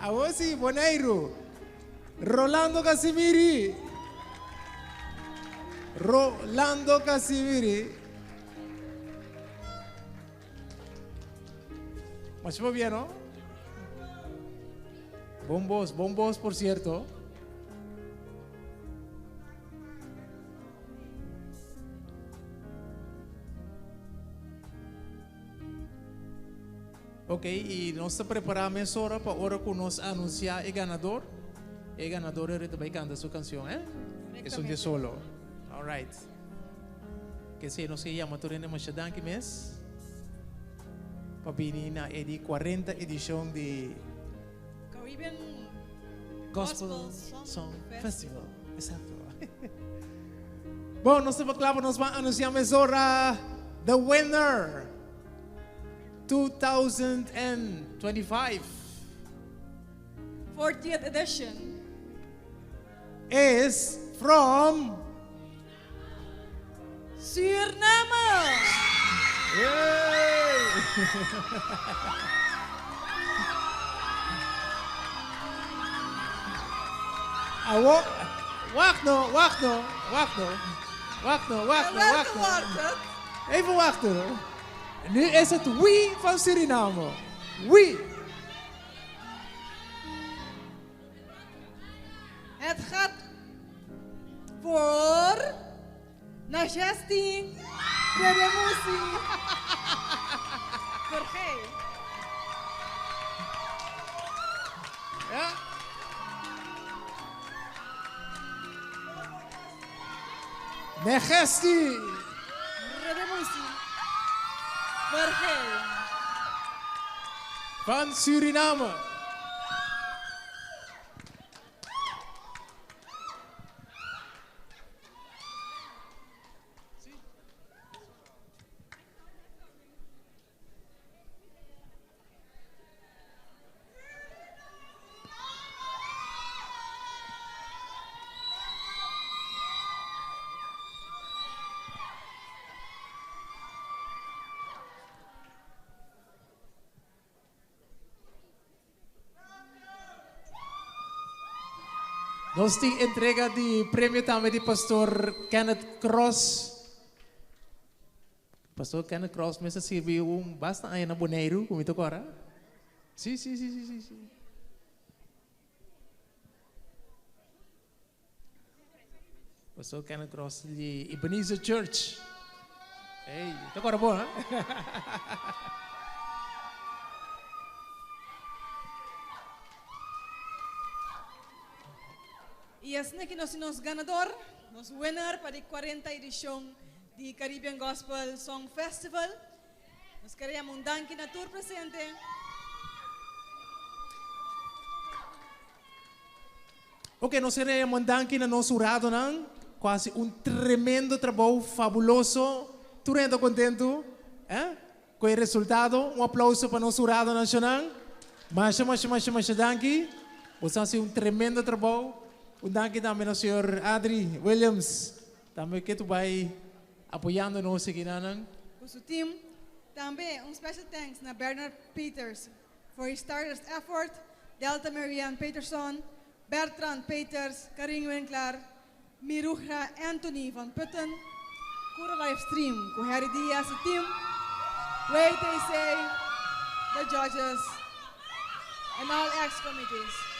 A vos sí, Boneiro. Rolando Casimiri. Rolando Casimiri. Mas muy bien, ¿no? Bombos, bombos, por cierto. Ok, y nos preparamos ahora para ahora que nos anunciar el ganador. El ganador ahorita va a cantar su canción, ¿eh? Es un día solo. All right. Que se nos llama Torino Machadan que mes. Papini na edi 40 edición de Caribbean Gospel Song Festival. Exacto. Bueno, nos claro, nos va a anunciar ahora the winner 2025 40th edition. is from Suriname. Wacht nog. Even wachten. Nu is het wie van Suriname. Wie. Het gaat voor Najesting Redemusi. Vergeet. Ja. Negesti. Redemusi. Vergeet. Van Suriname. Nos die entrega di premio también di Pastor Kenneth Cross. Pastor Kenneth Cross me sirvió basta aí na Boneiro, como itu agora? Sim. Pastor Kenneth Cross di Ebenezer Church. Hey, itu agora bom, hein? Y es que nos ganador, nos winner para la 40 edición de Caribbean Gospel Song Festival. Nos queremos un danke na tour presente. Ok, nós queremos mandar aqui na nosso lado, não? Quase tremendo trabalho fabuloso. Tu rendo contento? Com o resultado, aplauso para nosso lado nacional. Mas, danke. Você fez tremendo trabalho. Danke também ao senhor Adri Williams. Também que tu vai apoiando nós aqui, não? Com seu team. Também special thanks na Bernard Peters for his tireless effort, Delta Marianne Peterson, Bertrand Peters, Karin Winkler, Miruja Anthony van Putten, Kura Livestream, com Harry Diaz e team, WTC, the judges, and all ex-committees.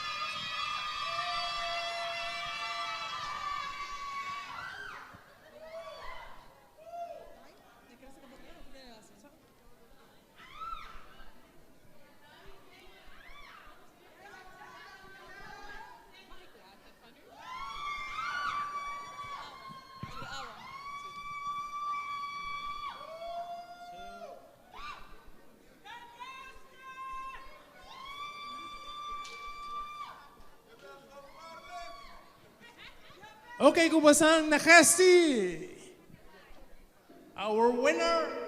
Okay, kubasang Nakasti, our winner.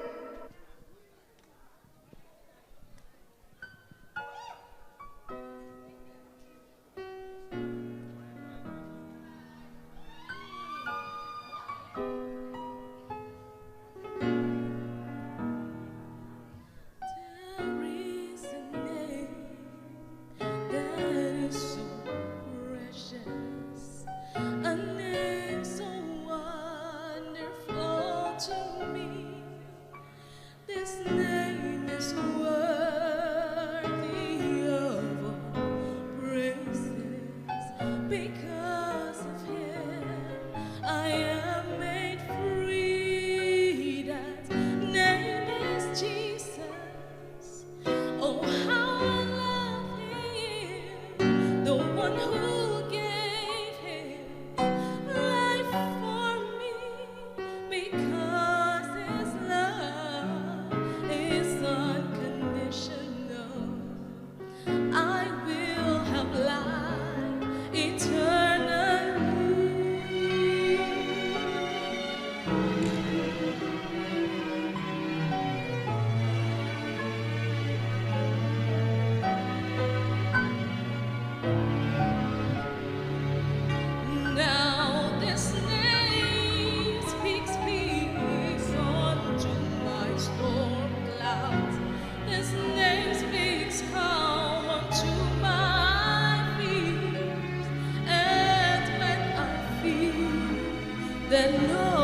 That no